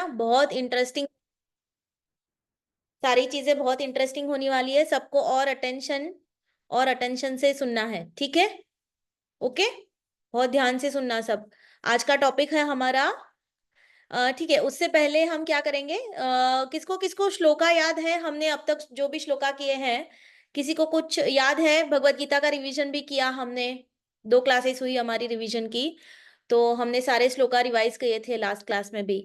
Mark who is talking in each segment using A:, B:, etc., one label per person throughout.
A: बहुत इंटरेस्टिंग, सारी चीजें बहुत इंटरेस्टिंग होने वाली है। सबको और अटेंशन से सुनना है, ठीक है? ओके, बहुत ध्यान से सुनना सब। आज का टॉपिक है हमारा, ठीक है। उससे पहले हम क्या करेंगे, किसको किसको श्लोका याद है? हमने अब तक जो भी श्लोका किए हैं, किसी को कुछ याद है? भगवत गीता का रिवीजन भी किया हमने, 2 क्लासेस हुई हमारी रिवीजन की, तो हमने सारे श्लोका रिवाइज किए थे लास्ट क्लास में भी।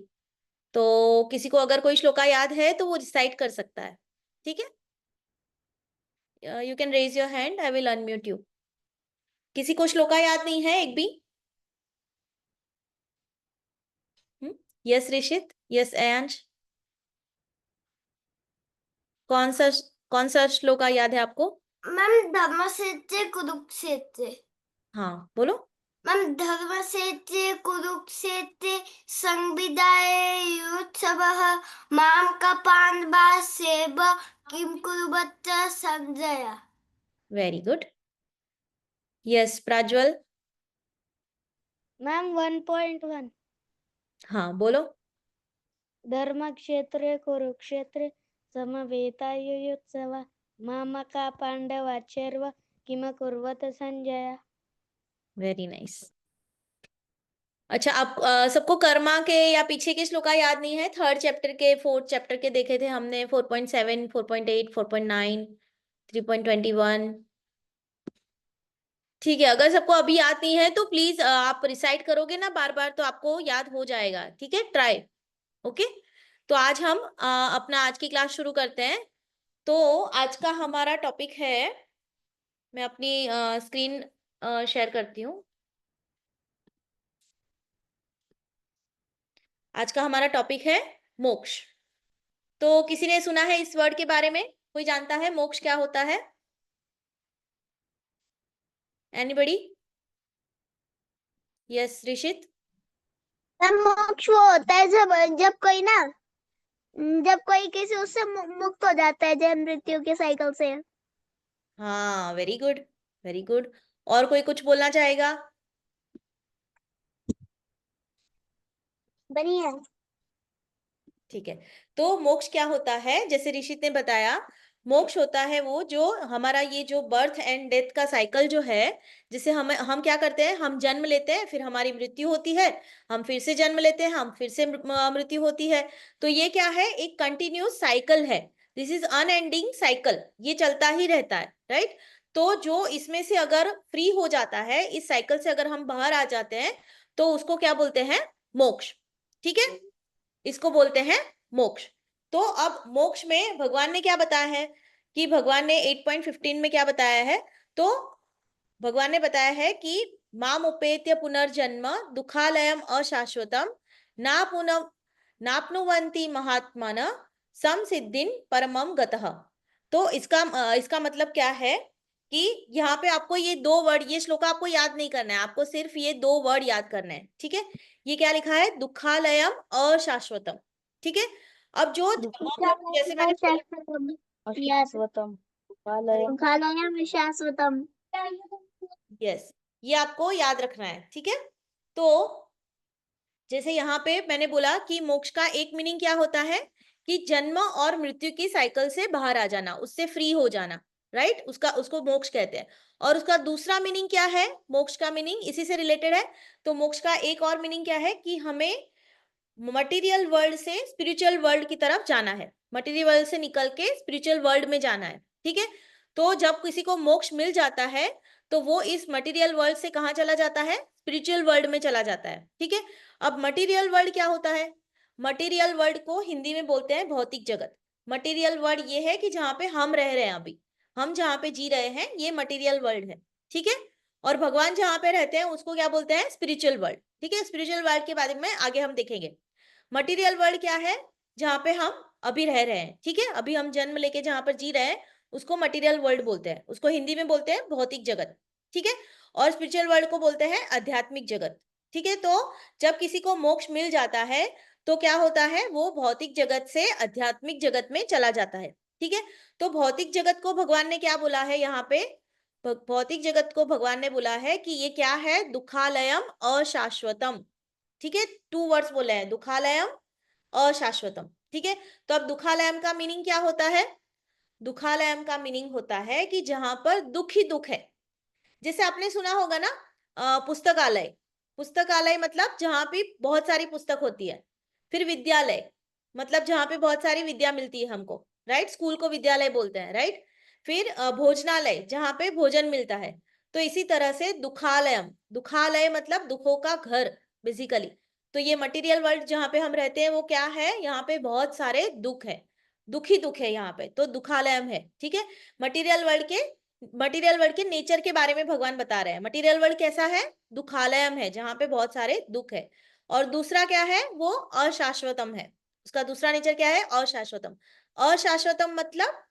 A: तो किसी को अगर कोई श्लोका याद है तो वो रिसाइट कर सकता है, ठीक है? You can raise your hand, I will unmute you. किसी को श्लोका याद नहीं है एक भी? यस ऋषित, यस अयांश, कौन सा कौन सा श्लोका याद है आपको?
B: मैम धर्मक्षेत्रे कुरुक्षेत्रे।
A: हाँ बोलो।
B: मैम धर्मक्षेत्रे कुरुक्षेत्रे संविदायोत्सवः मां का पांडवासेव किं कुरुवत्स Sanjay.
A: Very good. Yes Prajwal.
C: Ma'am 1.1
A: हाँ बोलो।
C: धर्मक्षेत्रे कुरुक्षेत्रे समवेतायुयुत्सव मामका पांडवाचर्व किमकुर्वत संजय।
A: Very nice. अच्छा, आप सबको कर्मा के या पीछे के श्लोका याद नहीं है? 3rd चैप्टर के 4th चैप्टर के देखे थे हमने, 4.7, 4.8, 4.9, 3.21। ठीक है, अगर सबको अभी याद नहीं है तो प्लीज आप रिसाइट करोगे ना बार बार तो आपको याद हो जाएगा, ठीक है? ट्राई। ओके, तो आज हम अपना आज की क्लास शुरू करते हैं। तो आज का हमारा टॉपिक है, मैं अपनी स्क्रीन शेयर करती हूँ। आज का हमारा टॉपिक है मोक्ष। तो किसी ने सुना है इस वर्ड के बारे में? कोई जानता है मोक्ष क्या होता है? एनीबडी? यस ऋषित।
B: मोक्ष वो होता है जब कोई ना, जब कोई किसी उससे मुक्त हो जाता है, जन्म मृत्यु के साइकिल से।
A: हाँ वेरी गुड, वेरी गुड। और कोई कुछ बोलना चाहेगा?
B: बढ़िया।
A: ठीक है, तो मोक्ष क्या होता है? जैसे ऋषित ने बताया, मोक्ष होता है वो जो हमारा ये जो बर्थ एंड डेथ का साइकिल जो है, जिसे हम क्या करते हैं, हम जन्म लेते हैं, फिर हमारी मृत्यु होती है, हम फिर से जन्म लेते हैं, हम फिर से मृत्यु होती है। तो ये क्या है? एक कंटिन्यूस साइकिल है। दिस इज अनएंडिंग साइकिल, ये चलता ही रहता है, राइट? तो जो इसमें से अगर फ्री हो जाता है, इस साइकिल से अगर हम बाहर आ जाते हैं, तो उसको क्या बोलते हैं? मोक्ष, ठीक है? इसको बोलते हैं मोक्ष। तो अब मोक्ष में भगवान ने क्या बताया है कि भगवान ने 8.15 में क्या बताया है? तो भगवान ने बताया है कि माम उपेत्य पुनर्जन्म दुखालयम अशाश्वतम ना पुनः नाप्नुवन्ति महात्मन समसिद्धिं परमम गतः। तो इसका मतलब क्या है कि यहाँ पे आपको ये 2 वर्ड, ये श्लोक आपको याद नहीं करना है, आपको सिर्फ ये 2 वर्ड याद करना है, ठीक है? ये क्या लिखा है? दुखालयम अशाश्वतम, ठीक है? अब जो हम लोग, जैसे मैंने
C: शाश्वतम
B: शाश्वतम।
A: यस, ये आपको याद रखना है, ठीक है? तो जैसे यहाँ पे मैंने बोला कि मोक्ष का एक मीनिंग क्या होता है कि जन्म और मृत्यु की साइकिल से बाहर आ जाना, उससे फ्री हो जाना, राइट? उसको मोक्ष कहते हैं। और उसका दूसरा मीनिंग क्या है? मोक्ष का मीनिंग इसी से रिलेटेड है। तो मोक्ष का एक और मीनिंग क्या है कि हमें मटेरियल वर्ल्ड से स्पिरिचुअल वर्ल्ड की तरफ जाना है, मटेरियल वर्ल्ड से निकल के स्पिरिचुअल वर्ल्ड में जाना है, ठीक है? तो जब किसी को मोक्ष मिल जाता है तो वो इस मटेरियल वर्ल्ड से कहाँ चला जाता है? स्पिरिचुअल वर्ल्ड में चला जाता है, ठीक है? अब मटेरियल वर्ल्ड क्या होता है? मटेरियल वर्ल्ड को हिंदी में बोलते हैं भौतिक जगत। मटेरियल वर्ल्ड ये है कि जहाँ पे हम रह रहे हैं, अभी हम जहाँ पे जी रहे हैं, ये मटेरियल वर्ल्ड है, ठीक है? और भगवान जहाँ पे रहते हैं उसको क्या बोलते हैं? स्पिरिचुअल वर्ल्ड, ठीक है? स्पिरिचुअल वर्ल्ड के बारे में आगे हम देखेंगे। मटेरियल वर्ल्ड क्या है? जहाँ पे हम अभी रह रहे हैं, ठीक है? अभी हम जन्म लेके जहाँ पर जी रहे हैं उसको मटेरियल वर्ल्ड बोलते हैं, उसको हिंदी में बोलते हैं भौतिक जगत, ठीक है? और स्पिरिचुअल वर्ल्ड को बोलते हैं आध्यात्मिक जगत, ठीक है? तो जब किसी को मोक्ष मिल जाता है तो क्या होता है? वो भौतिक जगत से आध्यात्मिक जगत में चला जाता है, ठीक है? तो भौतिक जगत को भगवान ने क्या बोला है यहाँ पे? भौतिक जगत को भगवान ने बोला है कि ये क्या है? दुखालयम अशाश्वतम, ठीक है? 2 वर्ड्स बोले हैं, दुखालयम अशाश्वतम। ठीक है, तो अब दुखालयम का मीनिंग क्या होता है? दुखालयम का मीनिंग होता है कि जहां पर दुख ही दुख है। जैसे आपने सुना होगा ना, पुस्तकालय। पुस्तकालय मतलब जहां पे बहुत सारी पुस्तक होती है। फिर विद्यालय मतलब जहां पे बहुत सारी विद्या मिलती है हमको, राइट? स्कूल को विद्यालय बोलते हैं, राइट? फिर भोजनालय, जहां पे भोजन मिलता है। तो इसी तरह से दुखालयम, दुखालय मतलब दुखों का घर बेसिकली। तो ये मटेरियल वर्ल्ड जहां पे हम रहते हैं वो क्या है? यहाँ पे बहुत सारे दुख है, दुख ही दुख है यहाँ पे, तो दुखालयम है। ठीक है, मटेरियल वर्ल्ड के नेचर के बारे में भगवान बता रहे हैं। मटेरियल वर्ल्ड कैसा है? दुखालयम है, जहां पे बहुत सारे दुख है। और दूसरा क्या है? वो अशाश्वतम है। उसका दूसरा नेचर क्या है? अशाश्वतम। अशाश्वतम मतलब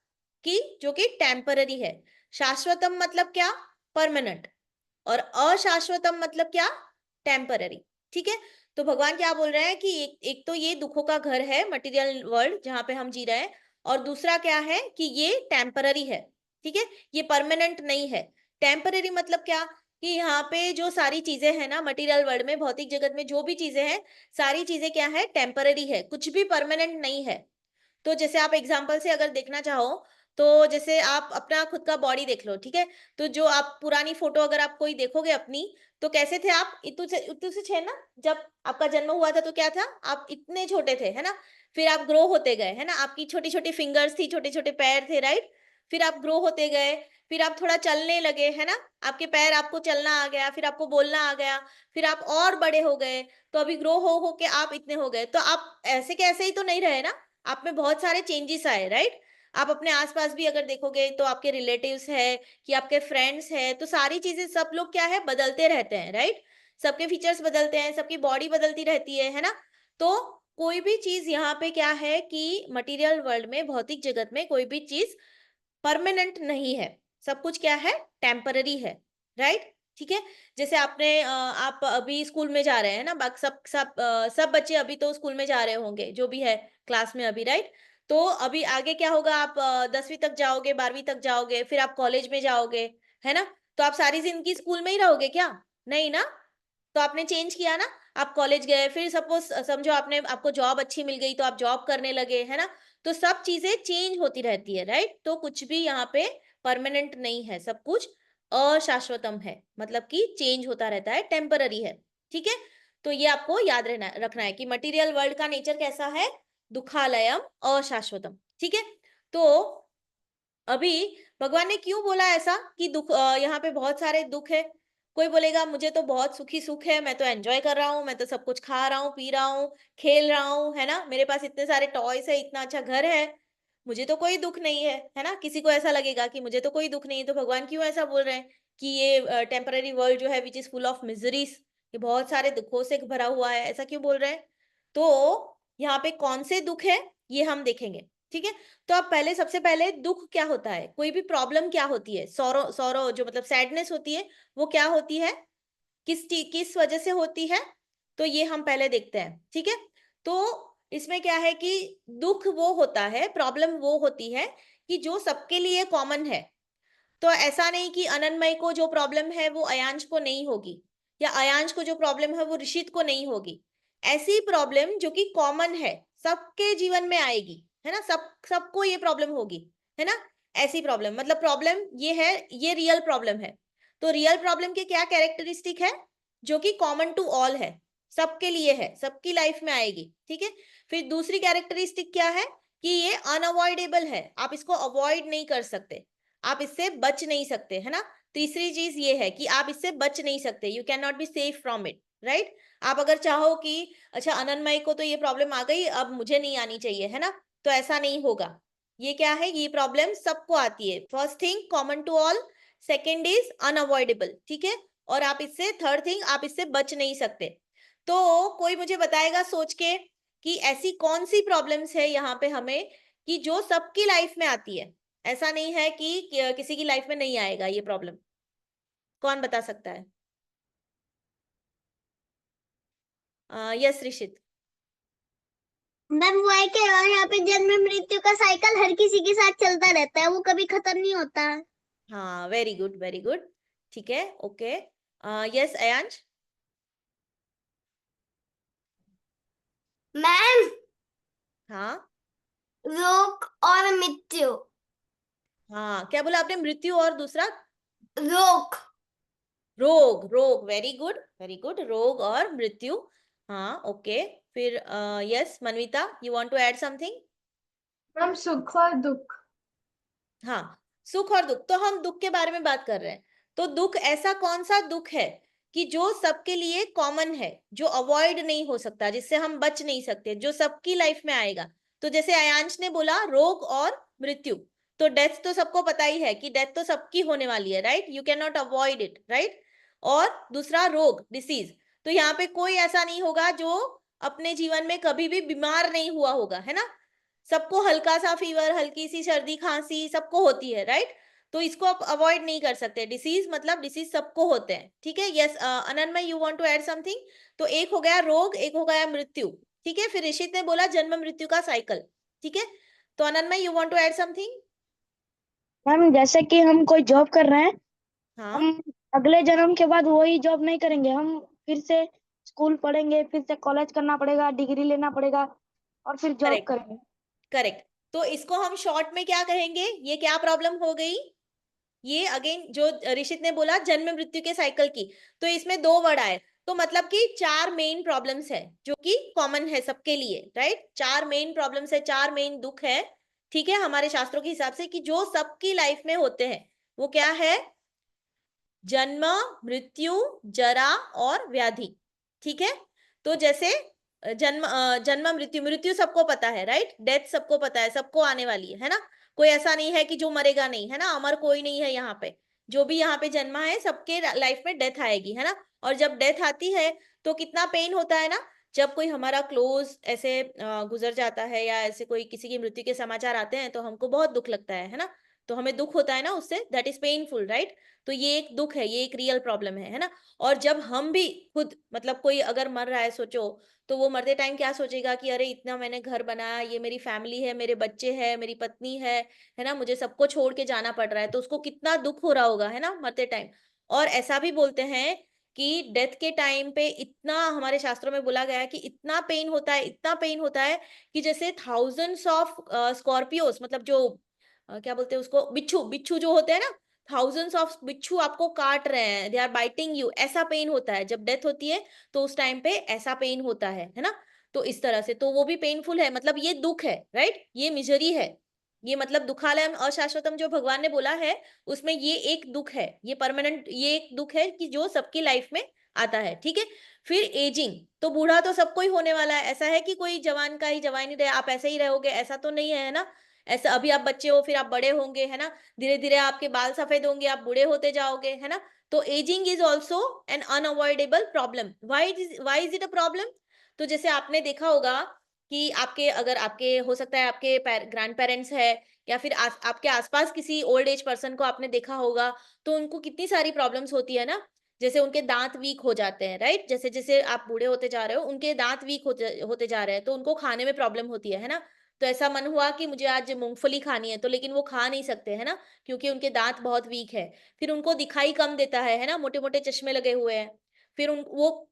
A: कि जो कि टेम्पररी है। शाश्वतम मतलब क्या? परमानेंट। और अशाश्वतम मतलब क्या? टेम्पररी। ठीक है, तो भगवान क्या बोल रहे हैं कि एक तो ये दुखों का घर है मटेरियल वर्ल्ड जहां पे हम जी रहे हैं, और दूसरा क्या है कि ये टेम्पररी है। ठीक है, ये परमानेंट नहीं है। टेम्पररी मतलब क्या? कि यहाँ पे जो सारी चीजें हैं ना मटेरियल वर्ल्ड में, भौतिक जगत में जो भी चीजें हैं, सारी चीजें क्या है? टेम्पररी है, कुछ भी परमानेंट नहीं है। तो जैसे आप एग्जाम्पल से अगर देखना चाहो, तो जैसे आप अपना खुद का बॉडी देख लो, ठीक है? तो जो आप पुरानी फोटो अगर आप कोई देखोगे अपनी, तो कैसे थे आप? इतू से छे ना, जब आपका जन्म हुआ था तो क्या था? आप इतने छोटे थे, है ना? फिर आप ग्रो होते गए, है ना? आपकी छोटी छोटी फिंगर्स थी, छोटे छोटे पैर थे, राइट? फिर आप ग्रो होते गए, फिर आप थोड़ा चलने लगे, है ना? आपके पैर, आपको चलना आ गया, फिर आपको बोलना आ गया, फिर आप और बड़े हो गए, तो अभी ग्रो हो के आप इतने हो गए। तो आप ऐसे के ऐसे ही तो नहीं रहे ना, आप में बहुत सारे चेंजेस आए, राइट? आप अपने आसपास भी अगर देखोगे तो आपके रिलेटिव्स है कि आपके फ्रेंड्स है, तो सारी चीजें सब लोग क्या है? बदलते रहते हैं, राइट? सबके फीचर्स बदलते हैं, सबकी बॉडी बदलती रहती है ना? तो कोई भी चीज यहाँ पे क्या है कि मटेरियल वर्ल्ड में, भौतिक जगत में कोई भी चीज परमानेंट नहीं है। सब कुछ क्या है? टेम्पररी है, राइट? ठीक है, जैसे आप अभी स्कूल में जा रहे हैं ना, सब बच्चे अभी तो स्कूल में जा रहे होंगे, जो भी है क्लास में अभी, राइट? तो अभी आगे क्या होगा? आप 10वीं तक जाओगे, 12वीं तक जाओगे, फिर आप कॉलेज में जाओगे, है ना? तो आप सारी जिंदगी स्कूल में ही रहोगे क्या? नहीं ना? तो आपने चेंज किया ना, आप कॉलेज गए, फिर सपोज समझो आपने, आपको जॉब अच्छी मिल गई तो आप जॉब करने लगे, है ना? तो सब चीजें चेंज होती रहती है, राइट? तो कुछ भी यहाँ पे परमानेंट नहीं है, सब कुछ अशाश्वतम है, मतलब कि चेंज होता रहता है, टेम्पररी है। ठीक है, तो ये आपको याद रखना है कि मटेरियल वर्ल्ड का नेचर कैसा है? दुखालयम, अशाश्वतम। ठीक है, तो अभी भगवान ने क्यों बोला ऐसा कि यहाँ पे बहुत सारे दुख है? कोई बोलेगा मुझे तो बहुत सुखी सुख है, मैं तो एंजॉय कर रहा हूँ, मैं तो सब कुछ खा रहा हूँ, पी रहा हूँ, खेल रहा हूँ, है ना? मेरे पास इतने सारे टॉयज है, इतना अच्छा घर है, मुझे तो कोई दुख नहीं है ना? किसी को ऐसा लगेगा कि मुझे तो कोई दुख नहीं है, तो भगवान क्यों ऐसा बोल रहे हैं कि ये टेम्पररी वर्ल्ड जो है which is full of miseries, ये बहुत सारे दुखों से भरा हुआ है, ऐसा क्यों बोल रहे हैं? तो यहाँ पे कौन से दुख है ये हम देखेंगे। ठीक है, तो अब पहले, सबसे पहले दुख क्या होता है? कोई भी प्रॉब्लम क्या होती है? सौरो सौरो जो मतलब सैडनेस होती है, वो क्या होती है? किस वजह से होती है? तो ये हम पहले देखते हैं। ठीक है, तो इसमें क्या है कि दुख वो होता है, प्रॉब्लम वो होती है कि जो सबके लिए कॉमन है। तो ऐसा नहीं कि अनन्मय को जो प्रॉब्लम है वो अयांश को नहीं होगी, या अयांश को जो प्रॉब्लम है वो ऋषित को नहीं होगी। ऐसी प्रॉब्लम जो कि कॉमन है, सबके जीवन में आएगी, है ना? सबको ये प्रॉब्लम होगी, है ना? ऐसी प्रॉब्लम, मतलब प्रॉब्लम ये है, ये रियल प्रॉब्लम है। तो रियल प्रॉब्लम के क्या कैरेक्टरिस्टिक है? जो कि कॉमन टू ऑल है, सबके लिए है, सबकी लाइफ में आएगी। ठीक है, फिर दूसरी कैरेक्टरिस्टिक क्या है? कि ये अनअवॉइडेबल है, आप इसको अवॉइड नहीं कर सकते, आप इससे बच नहीं सकते, है ना? तीसरी चीज ये है कि आप इससे बच नहीं सकते, you can not be safe from it, right? आप अगर चाहो कि अच्छा अनन्मय को तो ये प्रॉब्लम आ गई, अब मुझे नहीं आनी चाहिए, है ना? तो ऐसा नहीं होगा। ये क्या है? ये प्रॉब्लम सबको आती है। First thing common to all, second is unavoidable. ठीक है, और आप इससे, थर्ड थिंग, आप इससे बच नहीं सकते। तो कोई मुझे बताएगा सोच के कि ऐसी कौन सी प्रॉब्लम्स है यहाँ पे हमें कि जो सबकी लाइफ में आती है? ऐसा नहीं है कि किसी की लाइफ में नहीं आएगा ये प्रॉब्लम। कौन बता सकता है? यस ऋषित।
B: मैम वो है कि यहाँ पे जन्म मृत्यु का साइकिल हर किसी के साथ चलता रहता है, वो कभी खत्म नहीं होता।
A: हाँ, वेरी गुड, वेरी गुड। ठीक है, ओके। यस अयांश।
B: मैम रोग और मृत्यु।
A: हाँ, क्या बोला आपने? मृत्यु और दूसरा?
B: रोग।
A: रोग, रोग, वेरी गुड, वेरी गुड, रोग और मृत्यु। हाँ, ओके। फिर yes Manvita, you want to add something?
D: Ma'am सुख और दुख।
A: हाँ, सुख और दुख, तो हम दुख के बारे में बात कर रहे हैं। तो दुख, ऐसा कौन सा दुख है कि जो सबके लिए कॉमन है, जो अवॉइड नहीं हो सकता, जिससे हम बच नहीं सकते, जो सबकी लाइफ में आएगा? तो जैसे अयांश ने बोला रोग और मृत्यु, तो डेथ तो सबको पता ही है कि डेथ तो सबकी होने वाली है, right? You can not avoid it, right? और दूसरा रोग, डिसीज, तो यहाँ पे कोई ऐसा नहीं होगा जो अपने जीवन में कभी भी बीमार नहीं हुआ होगा, है ना? सबको हल्का सा फीवर, हल्की सी सर्दी खांसी सबको होती है, राइट? तो इसको आप अवॉइड नहीं कर सकते। डिसीज मतलब डिसीज सबको होते हैं, ठीक है? Yes Ananmay, you want to add something? तो एक हो गया रोग, एक हो गया मृत्यु, ठीक है? फिर ऋषित ने बोला जन्म मृत्यु का साइकिल, ठीक है? तो Ananmay, you want to add something?
C: Ma'am जैसे कि हम कोई जॉब कर रहे हैं,
A: हाँ,
C: हम अगले जन्म के बाद वही जॉब नहीं करेंगे, हम फिर से स्कूल पढ़ेंगे, फिर से कॉलेज करना पड़ेगा, डिग्री लेना पड़ेगा और फिर जॉब
A: करेक्ट,
C: करेंगे।
A: करेक्ट। तो इसको हम शॉर्ट में क्या कहेंगे? ये क्या प्रॉब्लम हो गई? ये अगेन जो ऋषित ने बोला जन्म मृत्यु के साइकिल की, तो इसमें दो वर्ड आए, तो मतलब कि चार मेन प्रॉब्लम्स है जो कि कॉमन है सबके लिए, राइट? चार मेन प्रॉब्लम्स है, चार मेन दुख है, ठीक है, हमारे शास्त्रों के हिसाब से, कि जो सबकी लाइफ में होते हैं। वो क्या है? जन्म, मृत्यु, जरा और व्याधि, ठीक है? तो जैसे जन्म मृत्यु, मृत्यु सबको पता है, राइट? डेथ सबको पता है, सबको आने वाली है ना? कोई ऐसा नहीं है कि जो मरेगा नहीं, है ना? अमर कोई नहीं है यहाँ पे। जो भी यहाँ पे जन्मा है सबके लाइफ में डेथ आएगी, है ना? और जब डेथ आती है तो कितना पेन होता है ना? जब कोई हमारा क्लोज ऐसे गुजर जाता है, या ऐसे कोई किसी की मृत्यु के समाचार आते हैं, तो हमको बहुत दुख लगता है ना? तो हमें दुख होता है ना उससे, दैट इज पेनफुल, राइट? तो ये एक दुख है, ये एक रियल प्रॉब्लम है ना? और जब हम भी खुद, मतलब कोई अगर मर रहा है, सोचो, तो वो मरते टाइम क्या सोचेगा कि अरे इतना मैंने घर बनाया, ये मेरी फैमिली है, मेरे बच्चे हैं, मेरी पत्नी है ना? मुझे सबको छोड़ के जाना पड़ रहा है, तो उसको कितना दुख हो रहा होगा, है ना, मरते टाइम? और ऐसा भी बोलते हैं कि डेथ के टाइम पे इतना, हमारे शास्त्रों में बोला गया है कि इतना पेन होता है, इतना पेन होता है कि जैसे थाउजेंड्स ऑफ स्कॉर्पियोस, मतलब जो क्या बोलते हैं उसको, बिच्छू, बिच्छू जो होते हैं ना, थाउजेंड्स ऑफ बिच्छू आपको काट रहे हैं, दे आर बाइटिंग यू, ऐसा पेन होता है जब डेथ होती है। तो उस टाइम पे ऐसा पेन होता है ना? तो इस तरह से, तो वो भी पेनफुल है, मतलब ये दुख है, राइट? ये मिजरी है, ये मतलब दुखालयम अशाश्वतम जो भगवान ने बोला है, उसमें ये एक दुख है, ये परमानेंट, ये एक दुख है कि जो सबकी लाइफ में आता है, ठीक है? फिर एजिंग, तो बूढ़ा तो सबको ही होने वाला है, ऐसा है कि कोई जवान का ही जवान ही रहे, आप ऐसे ही रहोगे, ऐसा तो नहीं है ना? ऐसा, अभी आप बच्चे हो, फिर आप बड़े होंगे, है ना? धीरे धीरे आपके बाल सफेद होंगे, आप बूढ़े होते जाओगे, है ना? तो ageing is also an unavoidable problem. Why is it a problem? तो जैसे आपने देखा होगा कि आपके, अगर आपके, हो सकता है आपके ग्रैंड पेरेंट्स है, या फिर आपके आसपास किसी ओल्ड एज पर्सन को आपने देखा होगा, तो उनको कितनी सारी प्रॉब्लम्स होती है ना? जैसे उनके दांत वीक हो जाते हैं, राइट? जैसे जैसे आप बूढ़े होते जा रहे हो, उनके दांत वीक होते जा रहे हैं, तो उनको खाने में प्रॉब्लम होती है ना? तो ऐसा मन हुआ कि मुझे आज मूंगफली खानी है, तो लेकिन वो खा नहीं सकते, है ना? क्योंकि उनके दांत बहुत वीक है। फिर उनको दिखाई कम देता है ना? मोटे मोटे चश्मे लगे हुए हैं। फिर उन वो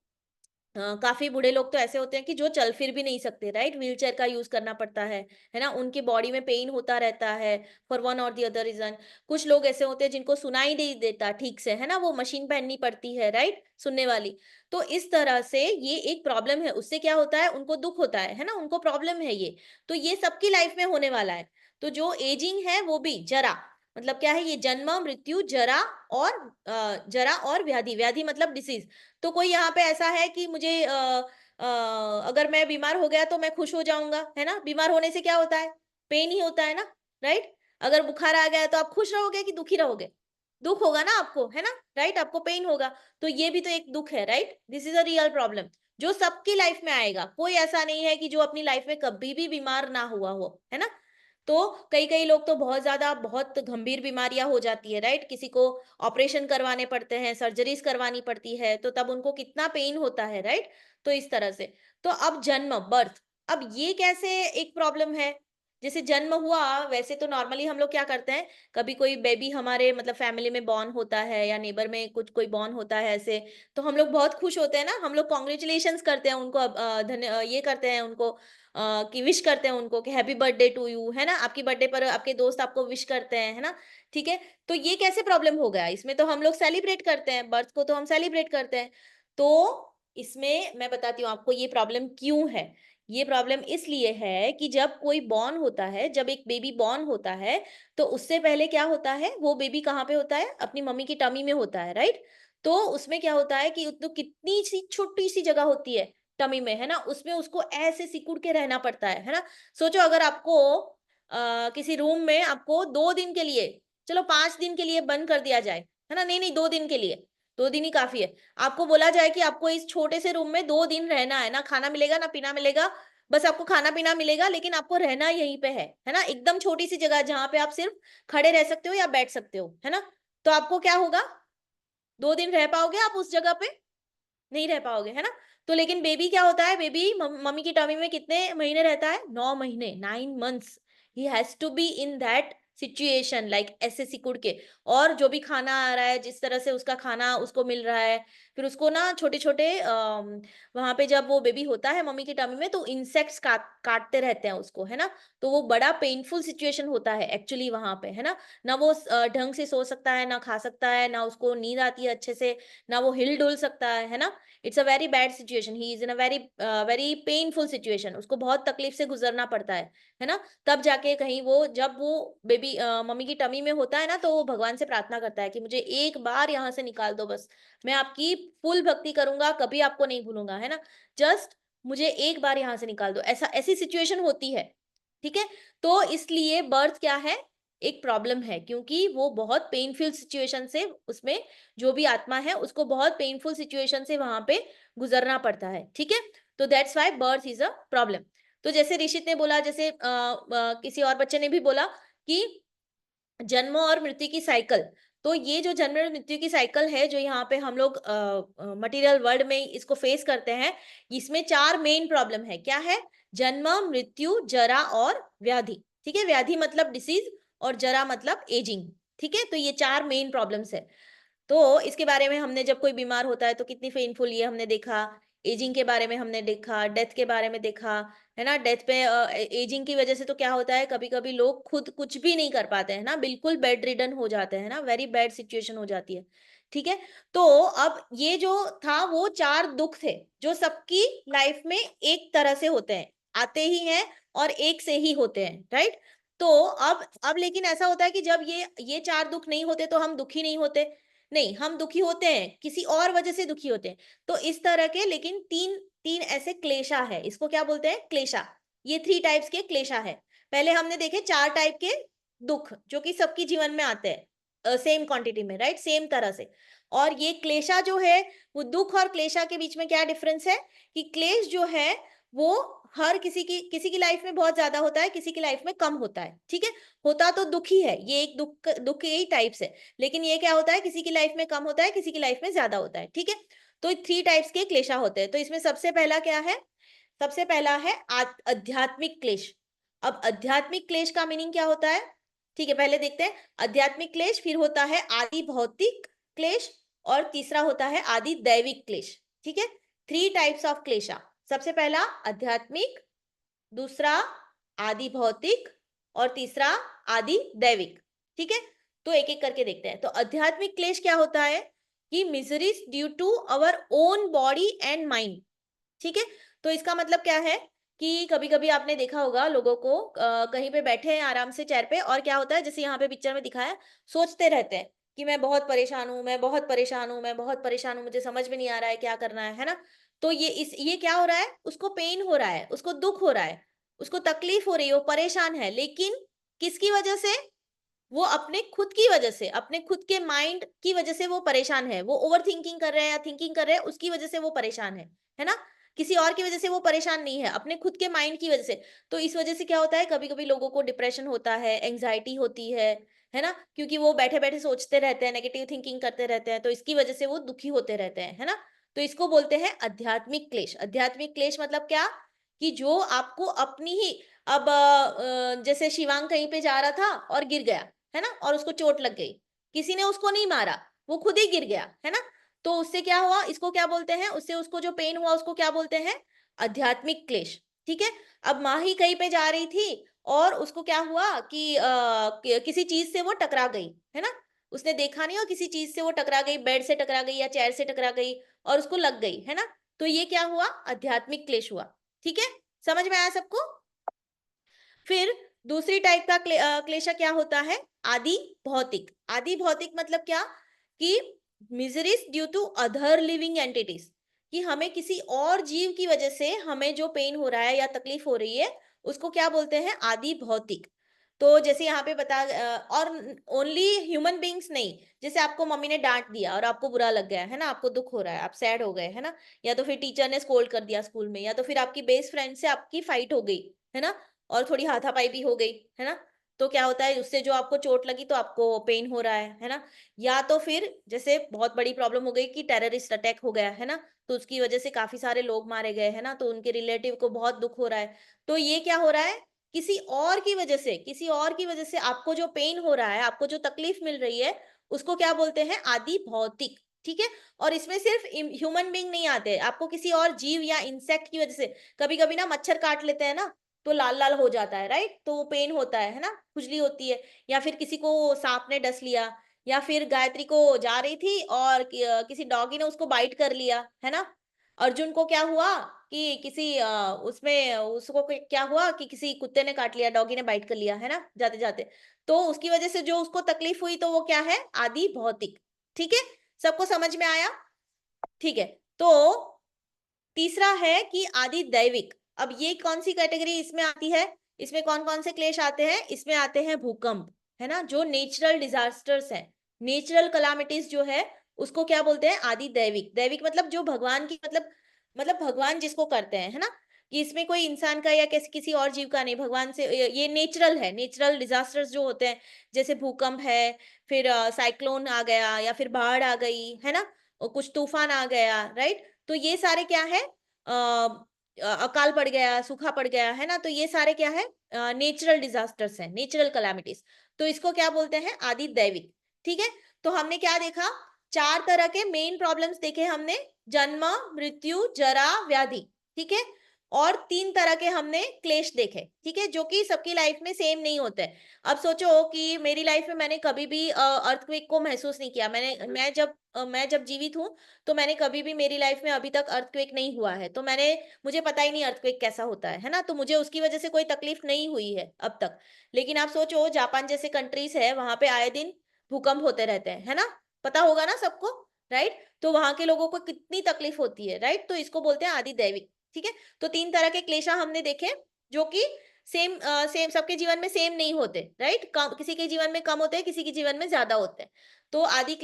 A: काफी बूढ़े लोग तो ऐसे होते हैं कि जो चल फिर भी नहीं सकते, राइट? व्हीलचेयर का यूज करना पड़ता है ना? उनकी बॉडी में पेन होता रहता है, फॉर वन और दी अदर रीजन। कुछ लोग ऐसे होते हैं जिनको सुनाई नहीं देता ठीक से, है ना? वो मशीन पहननी पड़ती है, राइट, सुनने वाली। तो इस तरह से ये एक प्रॉब्लम है, उससे क्या होता है, उनको दुख होता है ना? उनको प्रॉब्लम है ये। तो ये सबकी लाइफ में होने वाला है। तो जो एजिंग है वो भी, जरा मतलब क्या है, ये जन्म, मृत्यु, जरा और जरा और व्याधि, व्याधि मतलब डिसीज। तो कोई यहाँ पे ऐसा है कि मुझे अगर मैं बीमार हो गया तो मैं खुश हो जाऊंगा, है ना? बीमार होने से क्या होता है? पेन ही होता है ना, राइट? अगर बुखार आ गया तो आप खुश रहोगे कि दुखी रहोगे? दुख होगा ना आपको, है ना? राइट, आपको पेन होगा। तो ये भी तो एक दुख है, right? This is a real problem जो सबकी लाइफ में आएगा। कोई ऐसा नहीं है कि जो अपनी लाइफ में कभी भी बीमार ना हुआ हो, है ना? तो कई कई लोग तो बहुत ज्यादा, बहुत गंभीर बीमारियां हो जाती है, राइट? किसी को ऑपरेशन करवाने पड़ते हैं, सर्जरीज करवानी पड़ती है, तो तब उनको कितना पेन होता है, राइट? तो इस तरह से। तो अब जन्म, बर्थ, अब ये कैसे एक प्रॉब्लम है? जैसे जन्म हुआ, वैसे तो नॉर्मली हम लोग क्या करते हैं, कभी कोई बेबी हमारे मतलब फैमिली में बॉर्न होता है या नेबर में कुछ कोई बॉर्न होता है ऐसे, तो हम लोग बहुत खुश होते हैं ना, हम लोग कॉन्ग्रेचुलेशंस करते हैं उनको, ये करते हैं उनको, कि विश करते हैं उनको कि हैप्पी बर्थडे टू यू, है ना, आपकी बर्थडे पर आपके दोस्त आपको विश करते हैं, है ना, ठीक है। तो ये कैसे प्रॉब्लम हो गया, इसमें तो हम लोग सेलिब्रेट करते हैं, बर्थ को तो हम सेलिब्रेट करते हैं। तो इसमें मैं बताती हूँ आपको ये प्रॉब्लम क्यों है। ये प्रॉब्लम इसलिए है कि जब कोई बॉर्न होता है, जब एक बेबी बॉर्न होता है, तो उससे पहले क्या होता है, वो बेबी कहाँ पे होता है, अपनी मम्मी की टमी में होता है, राइट। तो उसमें क्या होता है कि तो कितनी सी छोटी सी जगह होती है टमी में, है ना, उसमें उसको ऐसे सिकुड़ के रहना पड़ता है ना। सोचो अगर आपको किसी रूम में आपको 2 दिन के लिए, चलो 5 दिन के लिए बंद कर दिया जाए, है ना, नहीं नहीं 2 दिन के लिए, 2 दिन ही काफी है, आपको बोला जाए कि आपको इस छोटे से रूम में 2 दिन रहना है, ना खाना मिलेगा ना पीना मिलेगा, बस आपको खाना पीना मिलेगा, लेकिन आपको रहना यहीं पे है ना, एकदम छोटी सी जगह जहां पे आप सिर्फ खड़े रह सकते हो या बैठ सकते हो, है ना। तो आपको क्या होगा, 2 दिन रह पाओगे आप उस जगह पे, नहीं रह पाओगे, है ना। तो लेकिन बेबी क्या होता है, बेबी मम्मी की टमी में कितने महीने रहता है, 9 महीने, 9 months. He has to be in that situation, like ऐसे सिकुड़ के, और जो भी खाना आ रहा है, जिस तरह से उसका खाना उसको मिल रहा है, फिर उसको ना छोटे छोटे वहां पे जब वो बेबी होता है मम्मी की टमी में, तो इंसेक्ट्स काटते रहते हैं उसको, है ना। तो वो बड़ा पेनफुल सिचुएशन होता है एक्चुअली वहां पे, है ना। ना वो ढंग से सो सकता है, ना खा सकता है, ना उसको नींद आती है अच्छे से, ना वो हिल डुल सकता है ना। It's a very bad situation, he is in a very very painful situation, उसको बहुत तकलीफ से गुजरना पड़ता है ना। तब जाके कहीं वो, जब वो बेबी मम्मी की टमी में होता है ना, तो वो भगवान से प्रार्थना करता है कि मुझे एक बार यहाँ से निकाल दो, बस मैं आपकी फुल भक्ति करूंगा, कभी आपको नहीं भूलूंगा, है ना, जस्ट मुझे एक बार यहाँ से निकाल दो, ऐसा ऐसी सिचुएशन होती है, ठीक है। तो इसलिए बर्थ क्या है, एक प्रॉब्लम है, क्योंकि वो बहुत पेनफुल सिचुएशन से, उसमें जो भी आत्मा है उसको बहुत पेनफुल सिचुएशन से वहां पे गुजरना पड़ता है, ठीक है। तो that's why birth is a problem. तो जैसे ऋषित ने बोला, जैसे किसी और बच्चे ने भी बोला कि जन्म और मृत्यु की साइकिल, तो ये जो जन्म और मृत्यु की साइकिल है, जो यहाँ पे हम लोग मटेरियल वर्ल्ड में इसको फेस करते हैं, इसमें 4 मेन प्रॉब्लम है। क्या है, जन्म, मृत्यु, जरा और व्याधि, ठीक है। व्याधि मतलब डिसीज, और जरा मतलब एजिंग, ठीक है। तो ये 4 मेन प्रॉब्लम्स है। तो इसके बारे में हमने, जब कोई बीमार होता है तो कितनी पेनफुल ये हमने देखा, एजिंग के बारे में हमने देखा, डेथ के बारे में देखा, है ना। डेथ पे एजिंग की वजह से तो क्या होता है, कभी कभी लोग खुद कुछ भी नहीं कर पाते हैं ना, बिल्कुल बेड रिडन हो जाते हैं ना, वेरी बैड सिचुएशन हो जाती है, ठीक है। तो अब ये जो था, वो 4 दुख थे जो सबकी लाइफ में एक तरह से होते हैं, आते ही हैं और एक से ही होते हैं, राइट। तो अब लेकिन ऐसा होता है कि जब ये 4 दुख नहीं होते तो हम दुखी नहीं होते, नहीं, हम दुखी होते हैं, किसी और वजह से दुखी होते हैं। तो इस तरह के, लेकिन तीन तीन ऐसे क्लेशा है, इसको क्या बोलते हैं, क्लेशा। ये 3 टाइप्स के क्लेशा है। पहले हमने देखे 4 टाइप के दुख जो कि सबकी जीवन में आते हैं सेम क्वांटिटी में, राइट, सेम तरह से। और ये क्लेशा जो है, वो दुख और क्लेशा के बीच में क्या डिफरेंस है, कि क्लेश जो है वो हर किसी की लाइफ में बहुत ज्यादा होता है, किसी की लाइफ में कम होता है, ठीक है। होता तो दुख ही है, ये एक दुख दुख यही टाइप्स है, लेकिन ये क्या होता है, किसी की लाइफ में कम होता है, किसी की लाइफ में ज्यादा होता है, ठीक है। तो 3 टाइप्स के क्लेशा होते हैं। तो इसमें सबसे पहला क्या है, सबसे पहला है आध्यात्मिक क्लेश। अब आध्यात्मिक क्लेश का मीनिंग क्या होता है, ठीक है, पहले देखते हैं। आध्यात्मिक क्लेश, फिर होता है आदि भौतिक क्लेश, और तीसरा होता है आदि दैविक क्लेश, ठीक है। 3 टाइप्स ऑफ क्लेशा। सबसे पहला आध्यात्मिक, दूसरा आदि भौतिक, और तीसरा आदि दैविक, ठीक है। तो एक एक करके देखते हैं। तो आध्यात्मिक क्लेश क्या होता है, कि miseries due to our own body and mind, ठीक है। तो इसका मतलब क्या है, कि कभी कभी आपने देखा होगा लोगों को कहीं पे बैठे हैं आराम से चेयर पे, और क्या होता है, जैसे यहाँ पे पिक्चर में दिखाया, सोचते रहते हैं कि मैं बहुत परेशान हूँ, मैं बहुत परेशान हूँ, मैं बहुत परेशान हूँ, मुझे समझ में नहीं आ रहा है क्या करना है ना। तो ये क्या हो रहा है, उसको पेन हो रहा है, उसको दुख हो रहा है, उसको तकलीफ हो रही है, वो परेशान है, लेकिन किसकी वजह से, वो अपने खुद की वजह से, अपने खुद के माइंड की वजह से वो परेशान है, वो ओवर थिंकिंग कर रहे हैं या थिंकिंग कर रहे हैं, उसकी वजह से वो परेशान है ना। किसी और की वजह से वो परेशान नहीं है, अपने खुद के माइंड की वजह से। तो इस वजह से क्या होता है, कभी कभी लोगों को डिप्रेशन होता है, एंग्जाइटी होती है ना, क्योंकि वो बैठे बैठे सोचते रहते हैं, नेगेटिव थिंकिंग करते रहते हैं, तो इसकी वजह से वो दुखी होते रहते हैं, है ना। तो इसको बोलते हैं आध्यात्मिक क्लेश। आध्यात्मिक क्लेश मतलब क्या, कि जो आपको अपनी ही अब जैसे शिवांग कहीं पे जा रहा था और गिर गया, है ना, और उसको चोट लग गई, किसी ने उसको नहीं मारा, वो खुद ही गिर गया, है ना, तो उससे क्या हुआ, इसको क्या बोलते हैं, उससे उसको जो पेन हुआ उसको क्या बोलते हैं, आध्यात्मिक क्लेश। ठीक है। अब माँ ही कहीं पे जा रही थी और उसको क्या हुआ कि किसी चीज से वो टकरा गई, है ना, उसने देखा नहीं और किसी चीज से वो टकरा गई, बेड से टकरा गई या चेयर से टकरा गई और उसको लग गई, है ना, तो ये क्या हुआ, आध्यात्मिक क्लेश हुआ। ठीक है, समझ में आया सबको। फिर दूसरी टाइप का क्लेश क्या होता है, आदि भौतिक। आदि भौतिक मतलब क्या, कि miseries due to other living entities, कि हमें किसी और जीव की वजह से हमें जो पेन हो रहा है या तकलीफ हो रही है उसको क्या बोलते हैं, आदि भौतिक। तो जैसे यहाँ पे बता और ओनली ह्यूमन बींग्स नहीं, जैसे आपको मम्मी ने डांट दिया और आपको बुरा लग गया, है ना, आपको दुख हो रहा है, आप सैड हो गए, है ना, या तो फिर टीचर ने स्कोल्ड कर दिया स्कूल में, या तो फिर आपकी बेस्ट फ्रेंड से आपकी फाइट हो गई, है ना, और थोड़ी हाथापाई भी हो गई, है ना, तो क्या होता है, उससे जो आपको चोट लगी तो आपको पेन हो रहा है ना, या तो फिर जैसे बहुत बड़ी प्रॉब्लम हो गई कि टेररिस्ट अटैक हो गया, है ना, तो उसकी वजह से काफी सारे लोग मारे गए, है ना, तो उनके रिलेटिव को बहुत दुख हो रहा है, तो ये क्या हो रहा है, किसी और की वजह से, किसी और की वजह से आपको जो पेन हो रहा है, आपको जो तकलीफ मिल रही है, उसको क्या बोलते हैं, आदि भौतिक। ठीक है। और इसमें सिर्फ ह्यूमन बींग नहीं आते, आपको किसी और जीव या इंसेक्ट की वजह से, कभी कभी ना मच्छर काट लेते हैं ना, तो लाल लाल हो जाता है, राइट, तो वो पेन होता है ना, खुजली होती है, या फिर किसी को सांप ने डस लिया, या फिर गायत्री को जा रही थी और किसी डॉगी ने उसको बाइट कर लिया, है ना, अर्जुन को क्या हुआ कि किसी उसमें उसको क्या हुआ कि किसी कुत्ते ने काट लिया, डॉगी ने बाइट कर लिया, है ना, जाते जाते, तो उसकी वजह से जो उसको तकलीफ हुई तो वो क्या है, आदि भौतिक। ठीक है, सबको समझ में आया। ठीक है, तो तीसरा है कि आदि दैविक। अब ये कौन सी कैटेगरी इसमें आती है, इसमें कौन कौन से क्लेश आते हैं, इसमें आते हैं भूकंप, है ना, जो नेचुरल डिजास्टर्स है, नेचुरल कलामिटीज जो है, उसको क्या बोलते हैं, आदि दैविक। दैविक मतलब जो भगवान की, मतलब भगवान जिसको करते हैं, है ना, कि इसमें कोई इंसान का या किसी और जीव का नहीं, भगवान से, ये नेचुरल है, नेचुरल डिजास्टर्स जो होते हैं, जैसे भूकंप है, फिर साइक्लोन आ गया, या फिर बाढ़ आ गई, है ना, और कुछ तूफान आ गया, राइट, तो ये सारे क्या है, अकाल पड़ गया, सूखा पड़ गया, है ना, तो ये सारे क्या है, नेचुरल डिजास्टर्स है, नेचुरल कैलामिटीज, तो इसको क्या बोलते हैं, आदि दैविक। ठीक है, तो हमने क्या देखा, 4 तरह के मेन प्रॉब्लम्स देखे हमने, जन्म, मृत्यु, जरा, व्याधि। ठीक है, और 3 तरह के हमने क्लेश देखे, ठीक है, जो कि सबकी लाइफ में सेम नहीं होते हैं। अब सोचो कि मेरी लाइफ में मैंने कभी भी अर्थक्वेक को महसूस नहीं किया, मैं जब जीवित हूँ, तो मैंने कभी भी, मेरी लाइफ में अभी तक अर्थक्वेक नहीं हुआ है, तो मुझे पता ही नहीं अर्थक्वेक कैसा होता है ना, तो मुझे उसकी वजह से कोई तकलीफ नहीं हुई है अब तक। लेकिन आप सोचो, जापान जैसे कंट्रीज है, वहां पे आए दिन भूकंप होते रहते हैं, है ना, पता होगा ना सबको, राइट, तो वहां के लोगों को कितनी तकलीफ होती है, राइट, तो इसको बोलते हैं आदि दैविक। ठीक है, तो 3 तरह के क्लेशा हमने देखे, जो कि सेम सबके जीवन में सेम नहीं होते, राइट, किसी के जीवन में कम होते हैं, किसी के जीवन में ज्यादा होते हैं। तो आदि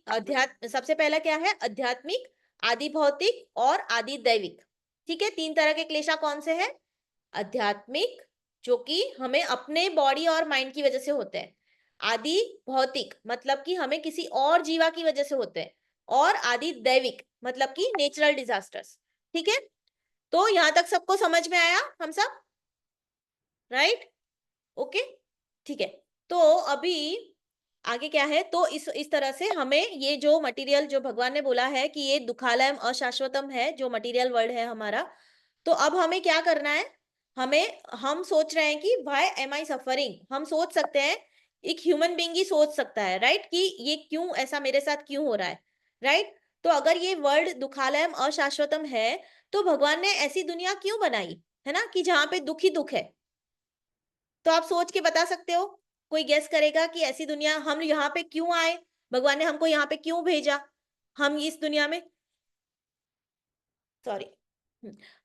A: अध्यात्म, सबसे पहला क्या है, आध्यात्मिक, आदि भौतिक और आदि दैविक। ठीक है, 3 तरह के क्लेशा कौन से हैं, आध्यात्मिक, जो कि हमें अपने बॉडी और माइंड की वजह से होते हैं, आदि भौतिक मतलब कि हमें किसी और जीवा की वजह से होते हैं, और आदि दैविक मतलब कि नेचुरल डिजास्टर्स। ठीक है, तो यहां तक सबको समझ में आया, हम सब, राइट, ओके, ठीक है, तो अभी आगे क्या है, तो इस तरह से हमें ये जो मटेरियल, जो भगवान ने बोला है कि ये दुखालयम अशाश्वतम है, जो मटेरियल वर्ल्ड है हमारा, तो अब हमें क्या करना है, हम सोच रहे हैं कि व्हाई एम आई सफरिंग, हम सोच सकते हैं, एक ह्यूमन बींग ही सोच सकता है, राइट, कि ये क्यों ऐसा मेरे साथ क्यों हो रहा है, राइट, तो अगर ये वर्ल्ड दुखालयम अशाश्वतम है, तो भगवान ने ऐसी दुनिया क्यों बनाई, है ना, कि जहां पे दुख ही दुख है, तो आप सोच के बता सकते हो, कोई गेस करेगा कि ऐसी दुनिया, हम यहाँ पे क्यों आए, भगवान ने हमको यहाँ पे क्यों भेजा, हम इस दुनिया में, सॉरी,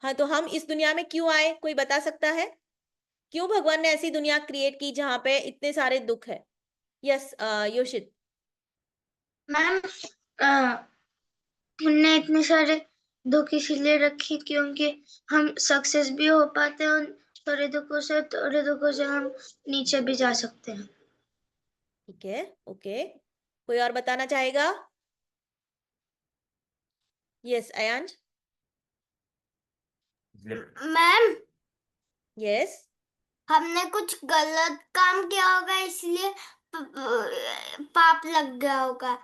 A: हाँ, तो हम इस दुनिया में क्यों आए, कोई बता सकता है, क्यों भगवान ने ऐसी दुनिया क्रिएट की जहाँ पे इतने सारे दुख है। यस, योशित।
E: मैम हमने इतने सारे दुख इसीलिए रखी क्योंकि हम सक्सेस भी हो पाते हैं, थोड़े दुखों से हम नीचे भी जा सकते हैं।
A: ठीक है, ओके, कोई और बताना चाहेगा। यस, अयांश।
B: मैम
A: यस,
E: हमने कुछ गलत काम किया होगा इसलिए पाप लग गया होगा।